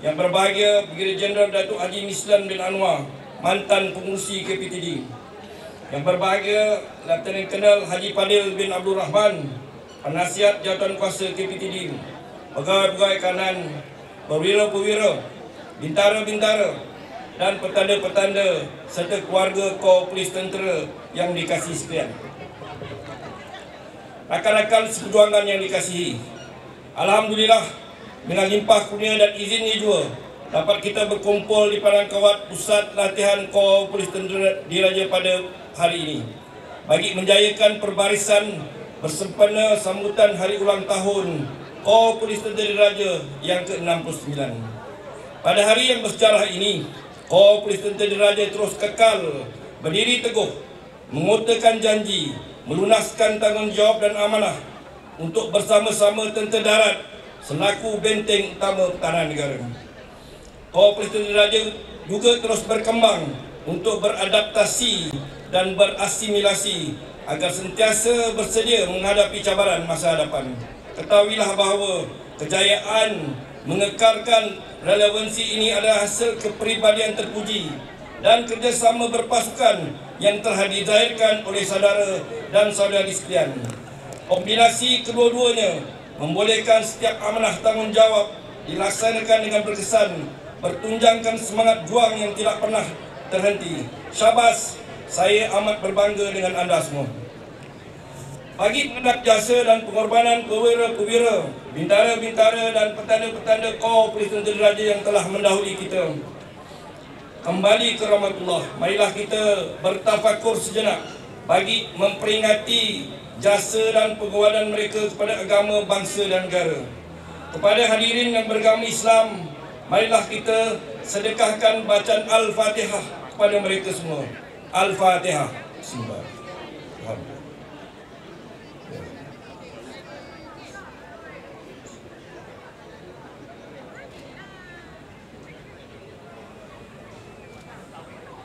yang berbahagia Brigadier Jeneral Datuk Haji Mislan bin Anwar, mantan pengurusi KPTD, yang berbahagia Lieutenant Colonel Haji Fadil bin Abdul Rahman, penasihat jawatan kuasa KPTD, pegawai-pegawai kanan, perwira-perwira, bintara-bintara dan petanda-petanda serta keluarga Korps Polis Tentera yang dikasihi sekalian. Rakan-rakan seperjuangan yang dikasihi, alhamdulillah dengan limpah kurnia dan izinnya juga dapat kita berkumpul di Padang Kawat Pusat Latihan Korps Polis Tentera Diraja pada hari ini bagi menjayakan perbarisan bersempena sambutan hari ulang tahun Korps Polis Tentera Diraja yang ke-69. Pada hari yang bersejarah ini, Korps Polis Tentera Diraja terus kekal berdiri teguh, mengutarakan janji, melunaskan tanggungjawab dan amanah untuk bersama-sama tentera darat selaku benteng utama pertahanan negara. Korps Polis Tentera Diraja juga terus berkembang untuk beradaptasi dan berasimilasi agar sentiasa bersedia menghadapi cabaran masa hadapan. Ketahuilah bahawa kejayaan mengekalkan relevansi ini adalah hasil kepribadian terpuji dan kerjasama berpasukan yang telah dizahirkan oleh saudara dan saudari sekalian. Kombinasi kedua-duanya membolehkan setiap amanah tanggungjawab dilaksanakan dengan berkesan, bertunjangkan semangat juang yang tidak pernah terhenti. Syabas, saya amat berbangga dengan anda semua. Bagi pengendap jasa dan pengorbanan perwira-perwira, bintara-bintara dan petanda-petanda Korps Polis Tentera Diraja yang telah mendahului kita, kembali ke rahmatullah, marilah kita bertafakur sejenak bagi memperingati jasa dan pengorbanan mereka kepada agama, bangsa dan negara. Kepada hadirin yang beragama Islam, marilah kita sedekahkan bacaan Al-Fatihah kepada mereka semua. Al-Fatihah. Bismillahirrahmanirrahim.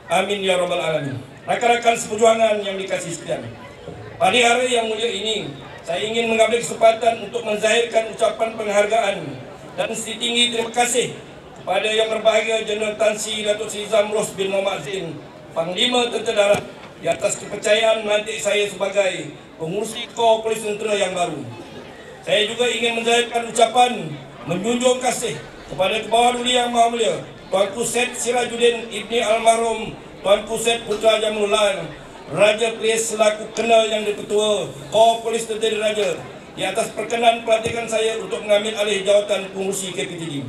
Amin ya rabbal alamin. Rakan-rakan seperjuangan yang dikasihi sekalian, pada hari yang mulia ini saya ingin mengambil kesempatan untuk menzahirkan ucapan penghargaan dan setinggi terima kasih kepada yang berbahagia Jeneral Tan Sri Datuk Seri Zamros bin Muhammad Zain, Panglima Tentera Darat, di atas kepercayaan melantik saya sebagai pengurusi Korps Polis Tentera yang baru. Saya juga ingin menzahirkan ucapan menjunjung kasih kepada Kebawah Duli Yang Maha Mulia Tuanku Syed Sirajuddin Ibni Almarhum Tuanku Syed Putra Jamullah Raja Perlis selaku Kenal yang Ketua Korps Polis Tentera Diraja di atas perkenan pelantikan saya untuk mengambil alih jawatan pengurusi KPTD.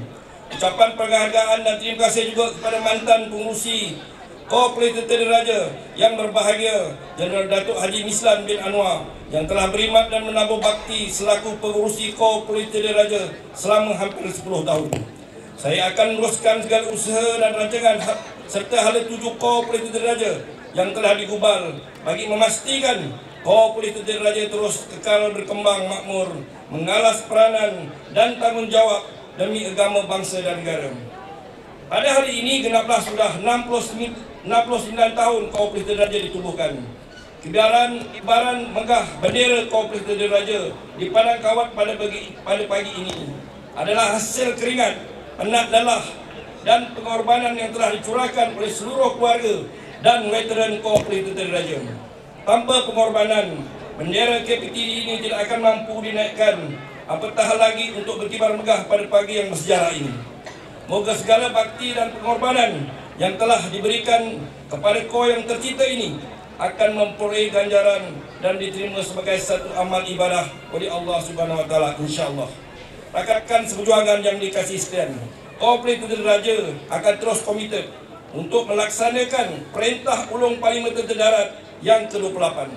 Ucapan penghargaan dan terima kasih juga kepada mantan pengurusi Korps Polis Tentera Diraja yang berbahagia Jeneral Datuk Haji Mislan bin Anwar yang telah berimat dan menambah bakti selaku pengurusi Korps Polis Tentera Diraja selama hampir 10 tahun. Saya akan meneruskan segala usaha dan rancangan serta hala tuju Korps Polis Tentera Diraja yang telah digubal bagi memastikan Korps Polis Tentera Diraja terus kekal berkembang makmur, mengalas peranan dan tanggungjawab demi agama, bangsa dan negara. Pada hari ini genaplah sudah 69 tahun Kooperatif Diraja ditubuhkan. Kibaran megah bendera Kooperatif Diraja di padang kawat pada pagi ini adalah hasil keringat, penat lelah dan pengorbanan yang telah dicurahkan oleh seluruh keluarga dan veteran Kooperatif Diraja. Tanpa pengorbanan, bendera KPTD ini tidak akan mampu dinaikkan, apatah lagi untuk berkibar megah pada pagi yang bersejarah ini. Moga segala bakti dan pengorbanan yang telah diberikan kepada Ko yang tercinta ini akan memperoleh ganjaran dan diterima sebagai satu amal ibadah oleh Allah Subhanahu Wa Taala, insya-Allah. Rakan-rakan seperjuangan yang dikasihi sekalian, Kooperatif Diraja akan terus komited untuk melaksanakan perintah Ulung Parlimen Darat yang ke-28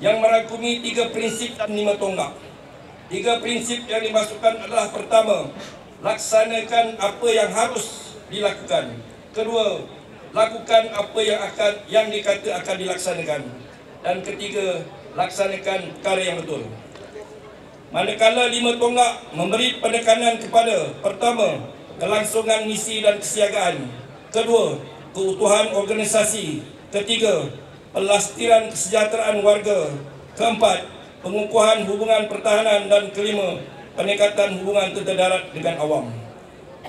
yang merangkumi 3 prinsip dan 5 tonggak. 3 prinsip yang dimasukkan adalah: pertama, laksanakan apa yang harus dilakukan. Kedua, lakukan apa yang dikata akan dilaksanakan. Dan ketiga, laksanakan perkara yang betul. Manakala 5 tonggak memberi penekanan kepada: pertama, kelangsungan misi dan kesiagaan. Kedua, keutuhan organisasi. Ketiga, pelestiran kesejahteraan warga. Keempat, pengukuhan hubungan pertahanan. Dan kelima, peningkatan hubungan tentera darat dengan awam.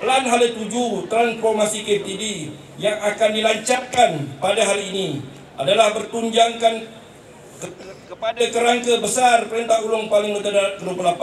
Plan Hala 7 transformasi KPTD yang akan dilancarkan pada hari ini adalah bertunjangkan kepada kerangka besar Perintah Ulung Parlimen Darat ke-28.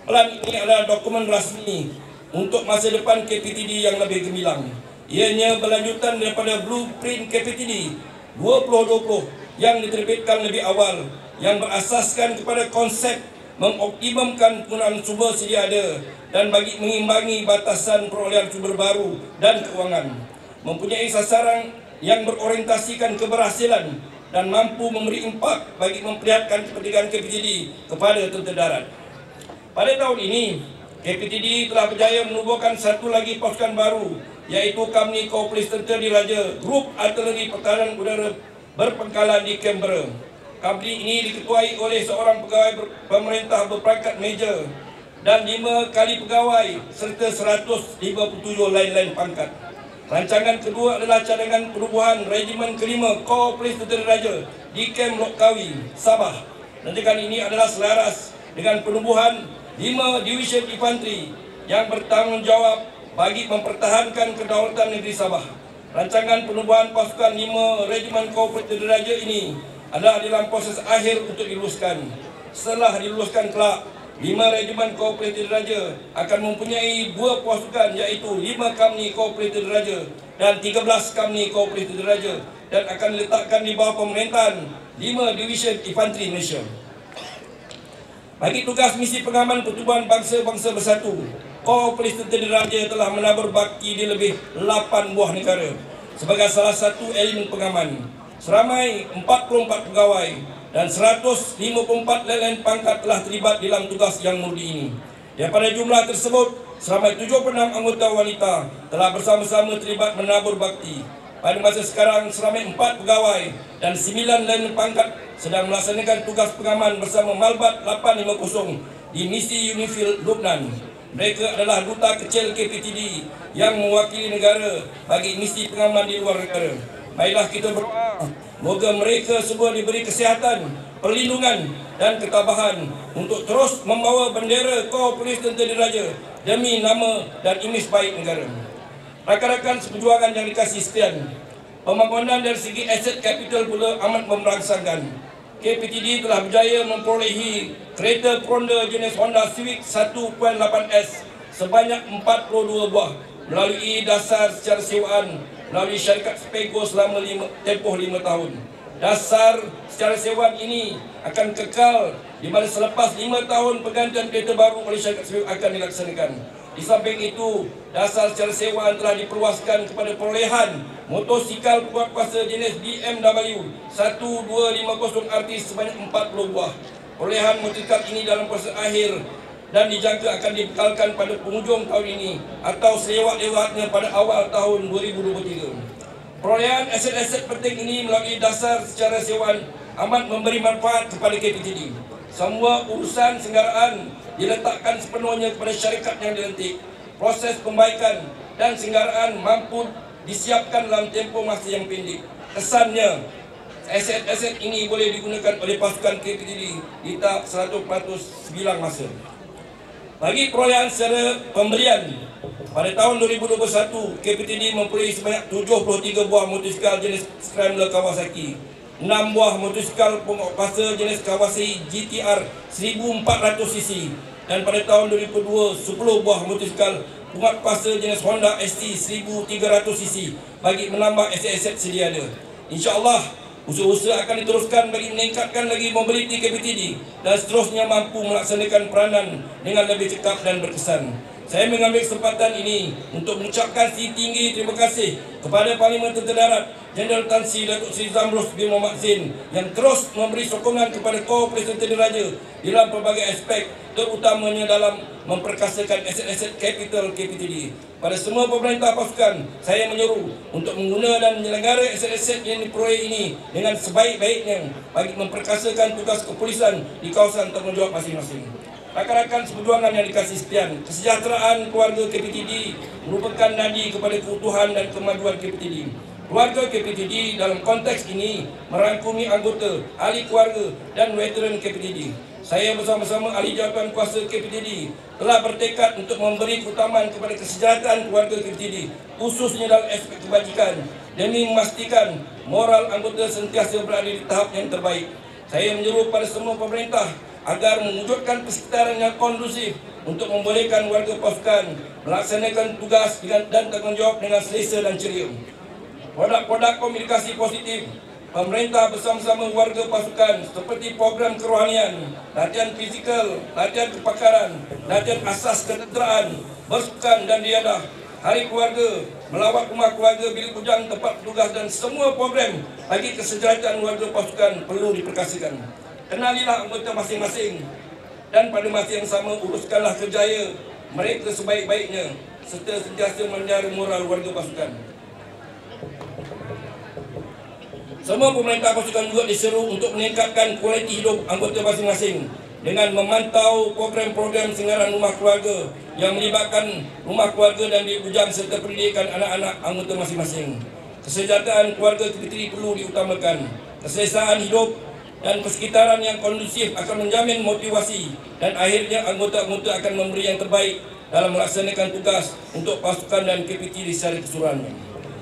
Plan ini adalah dokumen rasmi untuk masa depan KPTD yang lebih gemilang. Ianya berlanjutan daripada blueprint KPTD 2020 yang diterbitkan lebih awal, yang berasaskan kepada konsep mengoptimumkan penggunaan sumber sedia ada dan bagi mengimbangi batasan perolehan sumber baru dan keuangan, mempunyai sasaran yang berorientasikan keberhasilan dan mampu memberi impak bagi memperlihatkan kepentingan KPTD kepada tentera darat. Pada tahun ini, KPTD telah berjaya menubuhkan satu lagi pasukan baru, iaitu Kamni Kooperatif Tentera Diraja Grup Artileri Pertahanan Udara berpangkalan di Canberra. Kamni ini diketuai oleh seorang pegawai pemerintah berpangkat major dan 5 kali pegawai serta 157 lain-lain pangkat. Rancangan kedua adalah cadangan penubuhan Regimen ke-5 Kooperatif Tentera Diraja di Kem Lokkawi, Sabah. Rancangan ini adalah selaras dengan penubuhan 5 Division Infanteri yang bertanggungjawab bagi mempertahankan kedaulatan negeri Sabah. Rancangan penubuhan pasukan 5 Regimen Kooperatif Diraja ini adalah dalam proses akhir untuk diluluskan. Setelah diluluskan kelak, 5 Regimen Kooperatif Diraja akan mempunyai 2 pasukan, iaitu 5 Kamni Kooperatif Diraja dan 13 Kamni Kooperatif Diraja, dan akan diletakkan di bawah pemerintahan 5 Division Infanteri Malaysia. Bagi tugas misi pengaman pertubuhan bangsa-bangsa bersatu, Kooperatif Diraja telah menabur bakti di lebih 8 buah negara sebagai salah satu elemen pengaman. Seramai 44 pegawai dan 154 lain-lain pangkat telah terlibat dalam tugas yang mulia ini. Daripada jumlah tersebut, seramai 76 anggota wanita telah bersama-sama terlibat menabur bakti. Pada masa sekarang, seramai 4 pegawai dan 9 lain pangkat sedang melaksanakan tugas pengaman bersama Malbat 850 di misi UNIFIL Lubnan. Mereka adalah duta kecil KPTD yang mewakili negara bagi misi pengaman di luar negara. Baiklah kita berdoa, moga mereka semua diberi kesihatan, perlindungan dan ketabahan untuk terus membawa bendera Kooperatif Tentera Diraja demi nama dan imej baik negara. Rakan-rakan seperjuangan yang dikasihi sekalian, pembangunan dari segi aset kapital pula amat merangsangkan. KPTD telah berjaya memperolehi kereta Pronda jenis Honda Civic 1.8S sebanyak 42 buah melalui dasar secara sewaan melalui syarikat Spego selama tempoh 5 tahun. Dasar secara sewaan ini akan kekal di mana selepas 5 tahun pergantian kereta baru oleh syarikat Spego akan dilaksanakan. Di samping itu, dasar secara sewaan telah diperluaskan kepada perolehan motosikal kuat kuasa jenis BMW 1250 RT sebanyak 40 buah. Perolehan motosikal ini dalam proses akhir dan dijangka akan dibekalkan pada penghujung tahun ini atau selewat-lewatnya pada awal tahun 2023. Perolehan aset-aset penting ini melalui dasar secara sewaan amat memberi manfaat kepada KPTD. Semua urusan senggaraan diletakkan sepenuhnya kepada syarikat yang dilantik. Proses pembaikan dan senggaraan mampu disiapkan dalam tempoh masa yang pendek. Kesannya, aset-aset ini boleh digunakan oleh pasukan KPTD di tahap 100% sebilang masa. Bagi perolehan secara pembelian, pada tahun 2021, KPTD memperoleh sebanyak 73 buah motosikal jenis Scrambler Kawasaki, 6 buah motosikal penguasa jenis Kawasaki GTR 1400cc, dan pada tahun 2002, 10 buah motosikal penguat kuasa jenis Honda ST 1300cc bagi menambah aset-aset sedia ada. InsyaAllah, usaha-usaha akan diteruskan bagi meningkatkan lagi mobiliti KPTD dan seterusnya mampu melaksanakan peranan dengan lebih cekap dan berkesan. Saya mengambil kesempatan ini untuk mengucapkan setinggi terima kasih kepada Parlimen Tentera Darat Jeneral Tan Sri Datuk Seri Zamrus bin Mohamed Zain yang terus memberi sokongan kepada Korps Polis Tentera Diraja dalam pelbagai aspek, terutamanya dalam memperkasakan aset-aset kapital KPTD. Pada semua pemerintah pasukan, saya menyuruh untuk mengguna dan menyelenggara aset-aset yang diperoleh ini dengan sebaik-baiknya bagi memperkasakan tugas kepolisian di kawasan tanggungjawab masing-masing. Rakan-rakan seperjuangan yang dikasihi sekalian, kesejahteraan keluarga KPTD merupakan nadi kepada keutuhan dan kemajuan KPTD. Keluarga KPTD dalam konteks ini merangkumi anggota, ahli keluarga dan veteran KPTD. Saya bersama-sama ahli jawatan kuasa KPTD telah bertekad untuk memberi keutamaan kepada kesejahteraan keluarga KPTD, khususnya dalam aspek kebajikan, demi memastikan moral anggota sentiasa berada di tahap yang terbaik. Saya menyuruh pada semua pemerintah agar mewujudkan persekitaran yang kondusif untuk membolehkan warga pasukan melaksanakan tugas dan tanggungjawab dengan selesa dan ceria. Produk-produk komunikasi positif pemerintah bersama-sama warga pasukan seperti program kerohanian, latihan fizikal, latihan kepakaran, latihan asas ketenteraan, bersukan dan riadah, hari keluarga, melawat rumah keluarga, bilik bujang, tempat petugas dan semua program bagi kesejahteraan warga pasukan perlu diperkasakan. Kenalilah anggota masing-masing dan pada masa yang sama uruskanlah kerjaya mereka sebaik-baiknya serta sentiasa memelihara moral warga pasukan. Semua pemerintah pasukan juga diseru untuk meningkatkan kualiti hidup anggota masing-masing dengan memantau program-program senggaran rumah keluarga yang melibatkan rumah keluarga dan bilik bujang serta pendidikan anak-anak anggota masing-masing. Kesejahteraan keluarga KPTD perlu diutamakan. Keselesaan hidup dan persekitaran yang kondusif akan menjamin motivasi dan akhirnya anggota-anggota akan memberi yang terbaik dalam melaksanakan tugas untuk pasukan dan KPTD secara keseluruhannya.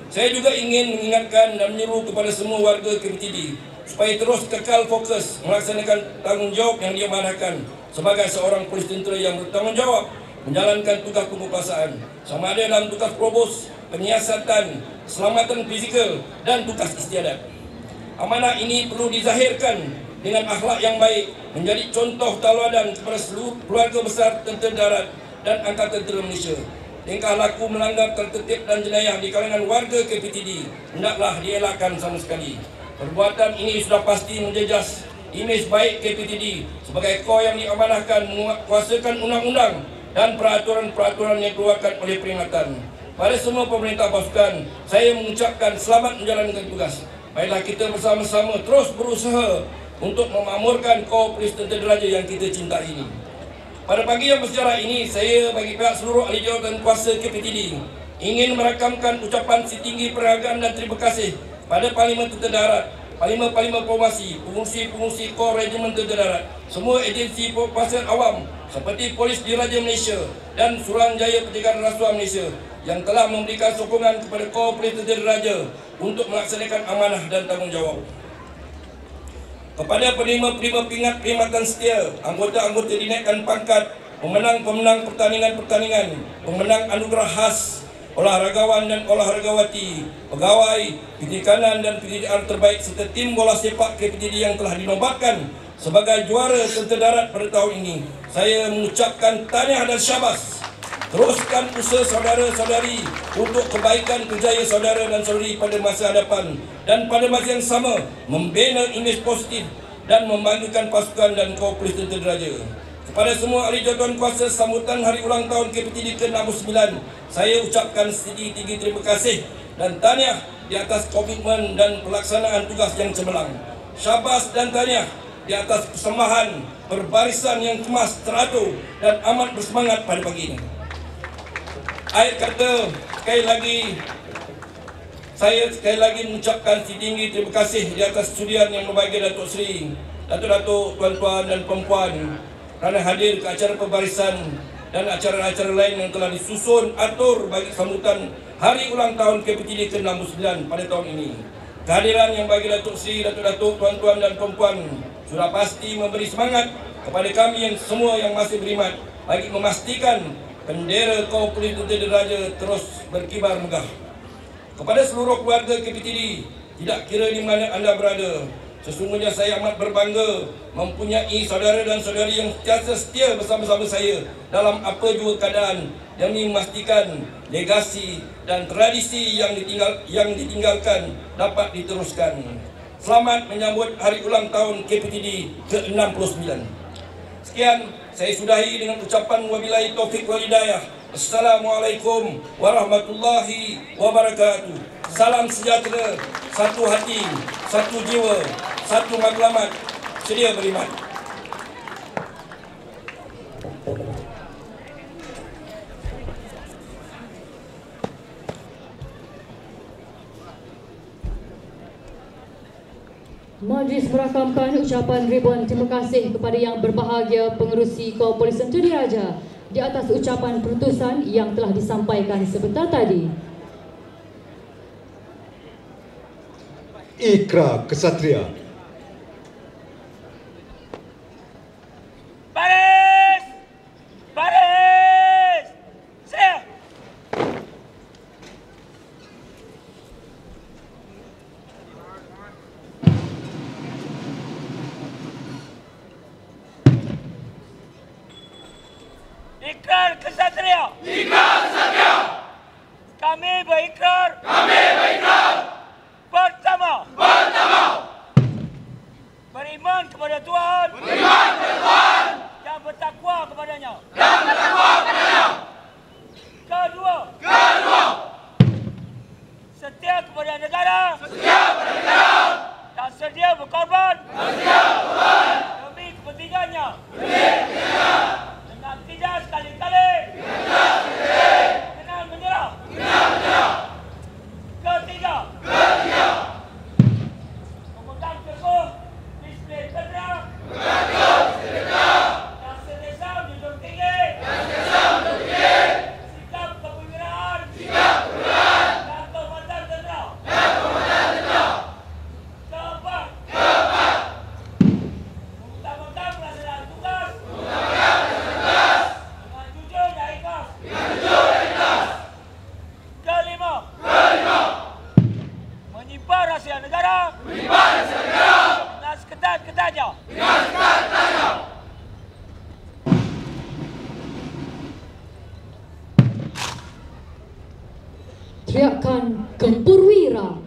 Saya juga ingin mengingatkan dan menyuruh kepada semua warga KPTD supaya terus kekal fokus melaksanakan tanggungjawab yang diamanahkan sebagai seorang polis tentera yang bertanggungjawab menjalankan tugas penguasaan, sama ada dalam tugas probos, penyiasatan, keselamatan fizikal dan tugas istiadat. Amanah ini perlu dizahirkan dengan akhlak yang baik, menjadi contoh tauladan kepada seluruh keluarga besar Tentera Darat dan Angkatan Tentera Malaysia. Tingkah laku melanggar tertib dan jenayah di kalangan warga KPTD hendaklah dielakkan sama sekali. Perbuatan ini sudah pasti menjejas imej baik KPTD sebagai kor yang diamanahkan menguasakan undang-undang dan peraturan-peraturan yang dikeluarkan oleh peringatan. Pada semua pemerintah pasukan, saya mengucapkan selamat menjalankan tugas. Baiklah kita bersama-sama terus berusaha untuk memakmurkan Korps Polis Tentera Diraja yang kita cintai ini. Pada pagi yang bersejarah ini, saya bagi pihak seluruh ahli jawatan kuasa KPTD ingin merakamkan ucapan setinggi penghargaan dan terima kasih pada Parlimen Tentera Darat, Parlimen Formasi, pengungsi-pengungsi Korps Regimen Tentera Darat, semua agensi pasien awam seperti Polis Diraja Malaysia dan Suruhanjaya Pencegahan Rasuah Malaysia yang telah memberikan sokongan kepada Korps Polis Tentera Diraja untuk melaksanakan amanah dan tanggungjawab. Kepada penerima-penerima pingat perkhidmatan setia, anggota-anggota dinaikkan pangkat, pemenang-pemenang pertandingan-pertandingan, pemenang anugerah khas, olahragawan dan olahragawati, pegawai, pendidikan dan pendidikan terbaik serta tim bola sepak KPTD yang telah dinobatkan sebagai juara Tentera Darat pada tahun ini. Saya mengucapkan tahniah dan syabas. Teruskan usaha saudara-saudari untuk kebaikan kerjaya saudara dan saudari pada masa hadapan dan pada masa yang sama membina imej positif dan membanggakan pasukan dan Korps Polis Tentera Diraja. Kepada semua ahli jawatan kuasa sambutan hari ulang tahun KPTD ke-69, saya ucapkan setinggi-tinggi terima kasih dan tahniah di atas komitmen dan pelaksanaan tugas yang cemerlang. Syabas dan tahniah di atas persembahan berbarisan yang kemas, teratur dan amat bersemangat pada pagi ini. Akhir kata, sekali lagi mengucapkan setinggi terima kasih di atas sudian yang berbahagia Datuk Seri, Datuk-datuk, tuan-tuan dan puan-puan kerana hadir ke acara pembarisan dan acara-acara lain yang telah disusun atur bagi sambutan hari ulang tahun KPTD ke-69 pada tahun ini. Kehadiran yang bagi Datuk Seri, Datuk-datuk, tuan-tuan dan puan-puan sudah pasti memberi semangat kepada kami yang semua yang masih berkhidmat bagi memastikan bendera kaum polis tentera diraja terus berkibar megah. Kepada seluruh keluarga KPTD, tidak kira di mana anda berada, sesungguhnya saya amat berbangga mempunyai saudara dan saudari yang sentiasa setia bersama-sama saya dalam apa jua keadaan demi memastikan legasi dan tradisi yang ditinggalkan dapat diteruskan. Selamat menyambut hari ulang tahun KPTD ke-69. Sekian, saya sudahi dengan ucapan wabillahi taufik wal hidayah. Assalamualaikum warahmatullahi wabarakatuh. Salam sejahtera, satu hati, satu jiwa, satu matlamat, sedia beriman. Majlis merakamkan ucapan ribuan terima kasih kepada yang berbahagia pengerusi kaum polis tentera diraja di atas ucapan perutusan yang telah disampaikan sebentar tadi. Ikrar Kesatria. Baris! Baris! Saya! Ikrar Kesatria! Ikrar Kesatria! Kami berikrar! Pertama! Beriman kepada Tuhan! Yang bertakwa kepadanya! Kedua! Setia kepada negara! Dan sedia berkorban! Demi kepentingannya! Dan tidak sekali-kali kenal menyerah. Ketiga, memegang teguh disiplin tentera dan sentiasa menjunjung tinggi sikap kepemimpinan dan kehormatan tentera. Keempat, mengutamakan pelaksanaan tugas dengan jujur dan ikhlas. Kelima, menyimpan rahsia negara dengan seketat-ketatnya. Teriakan Gempurwira.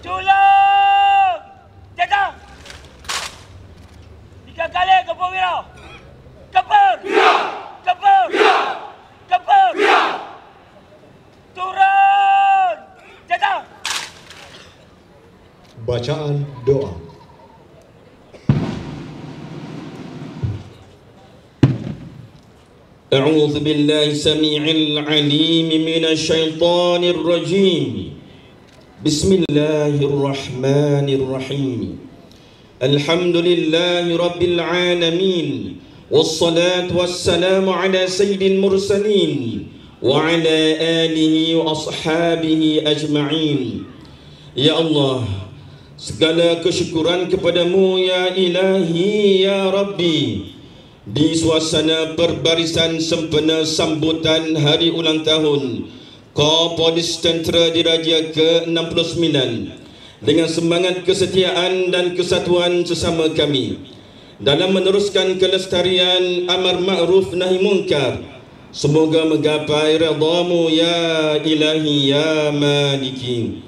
Tolong! Datang! 3 kali Gempurwira. Gempur! Gempur! Gempur! Turun! Datang! Bacaan doa. أعوذ بالله السميع العليم من الشيطان الرجيم بسم الله الرحمن الرحيم الحمد لله رب العالمين والصلاة والسلام على سيد المرسلين وعلى آله وأصحابه أجمعين. Ya Allah, segala kesyukuran kepadamu ya Ilahi ya Rabbi. Di suasana perbarisan sempena sambutan hari ulang tahun Korps Polis Tentera Diraja ke-69 dengan semangat kesetiaan dan kesatuan sesama kami dalam meneruskan kelestarian amar ma'ruf nahi munkar, semoga menggapai redha-Mu ya Ilahi ya Maliki.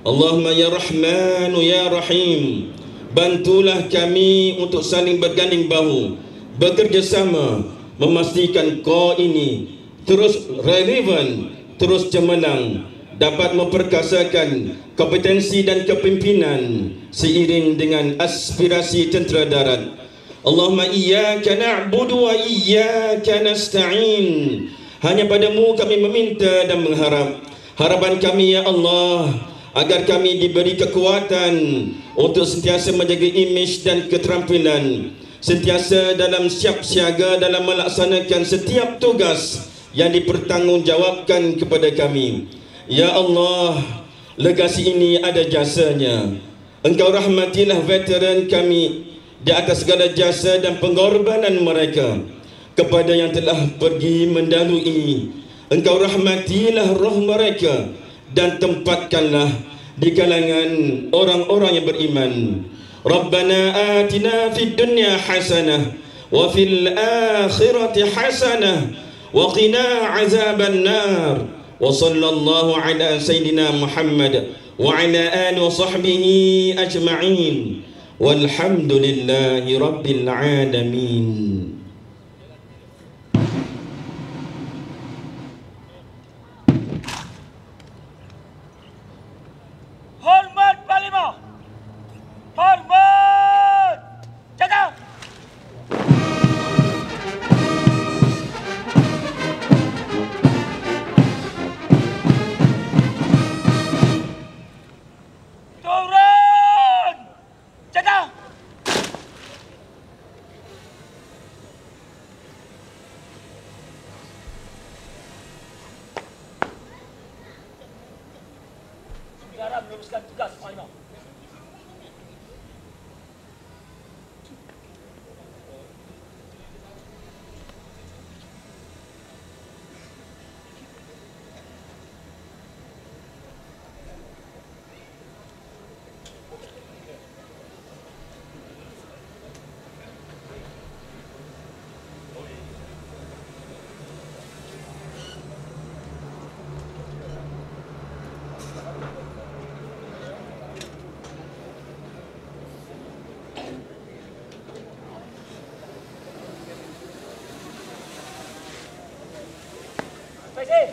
Allahumma ya Rahmanu ya Rahim, bantulah kami untuk saling berganding bahu, bekerjasama memastikan kor ini terus relevan, terus cemerlang, dapat memperkasakan kompetensi dan kepimpinan seiring dengan aspirasi tentera darat. Allahumma iyyaka na'budu wa iyyaka nasta'in Hanya padamu kami meminta dan mengharap. Harapan kami ya Allah, agar kami diberi kekuatan untuk sentiasa menjaga imej dan keterampilan, sentiasa dalam siap siaga dalam melaksanakan setiap tugas yang dipertanggungjawabkan kepada kami. Ya Allah, legasi ini ada jasanya. Engkau rahmatilah veteran kami di atas segala jasa dan pengorbanan mereka. Kepada yang telah pergi mendahului, Engkau rahmatilah roh mereka dan tempatkanlah di kalangan orang-orang yang beriman. Rabbana atina fid dunya hasanah wa fil akhirati hasanah wa qina azaban nar. Wa sallallahu ala sayyidina Muhammad wa ala alihi wa sahbihi ajma'in. Walhamdulillahi rabbil alamin. Hormat Panglima. Hormat. Jaga. Turun. Jaga. Sekarang meneruskan tugas Panglima. Baik,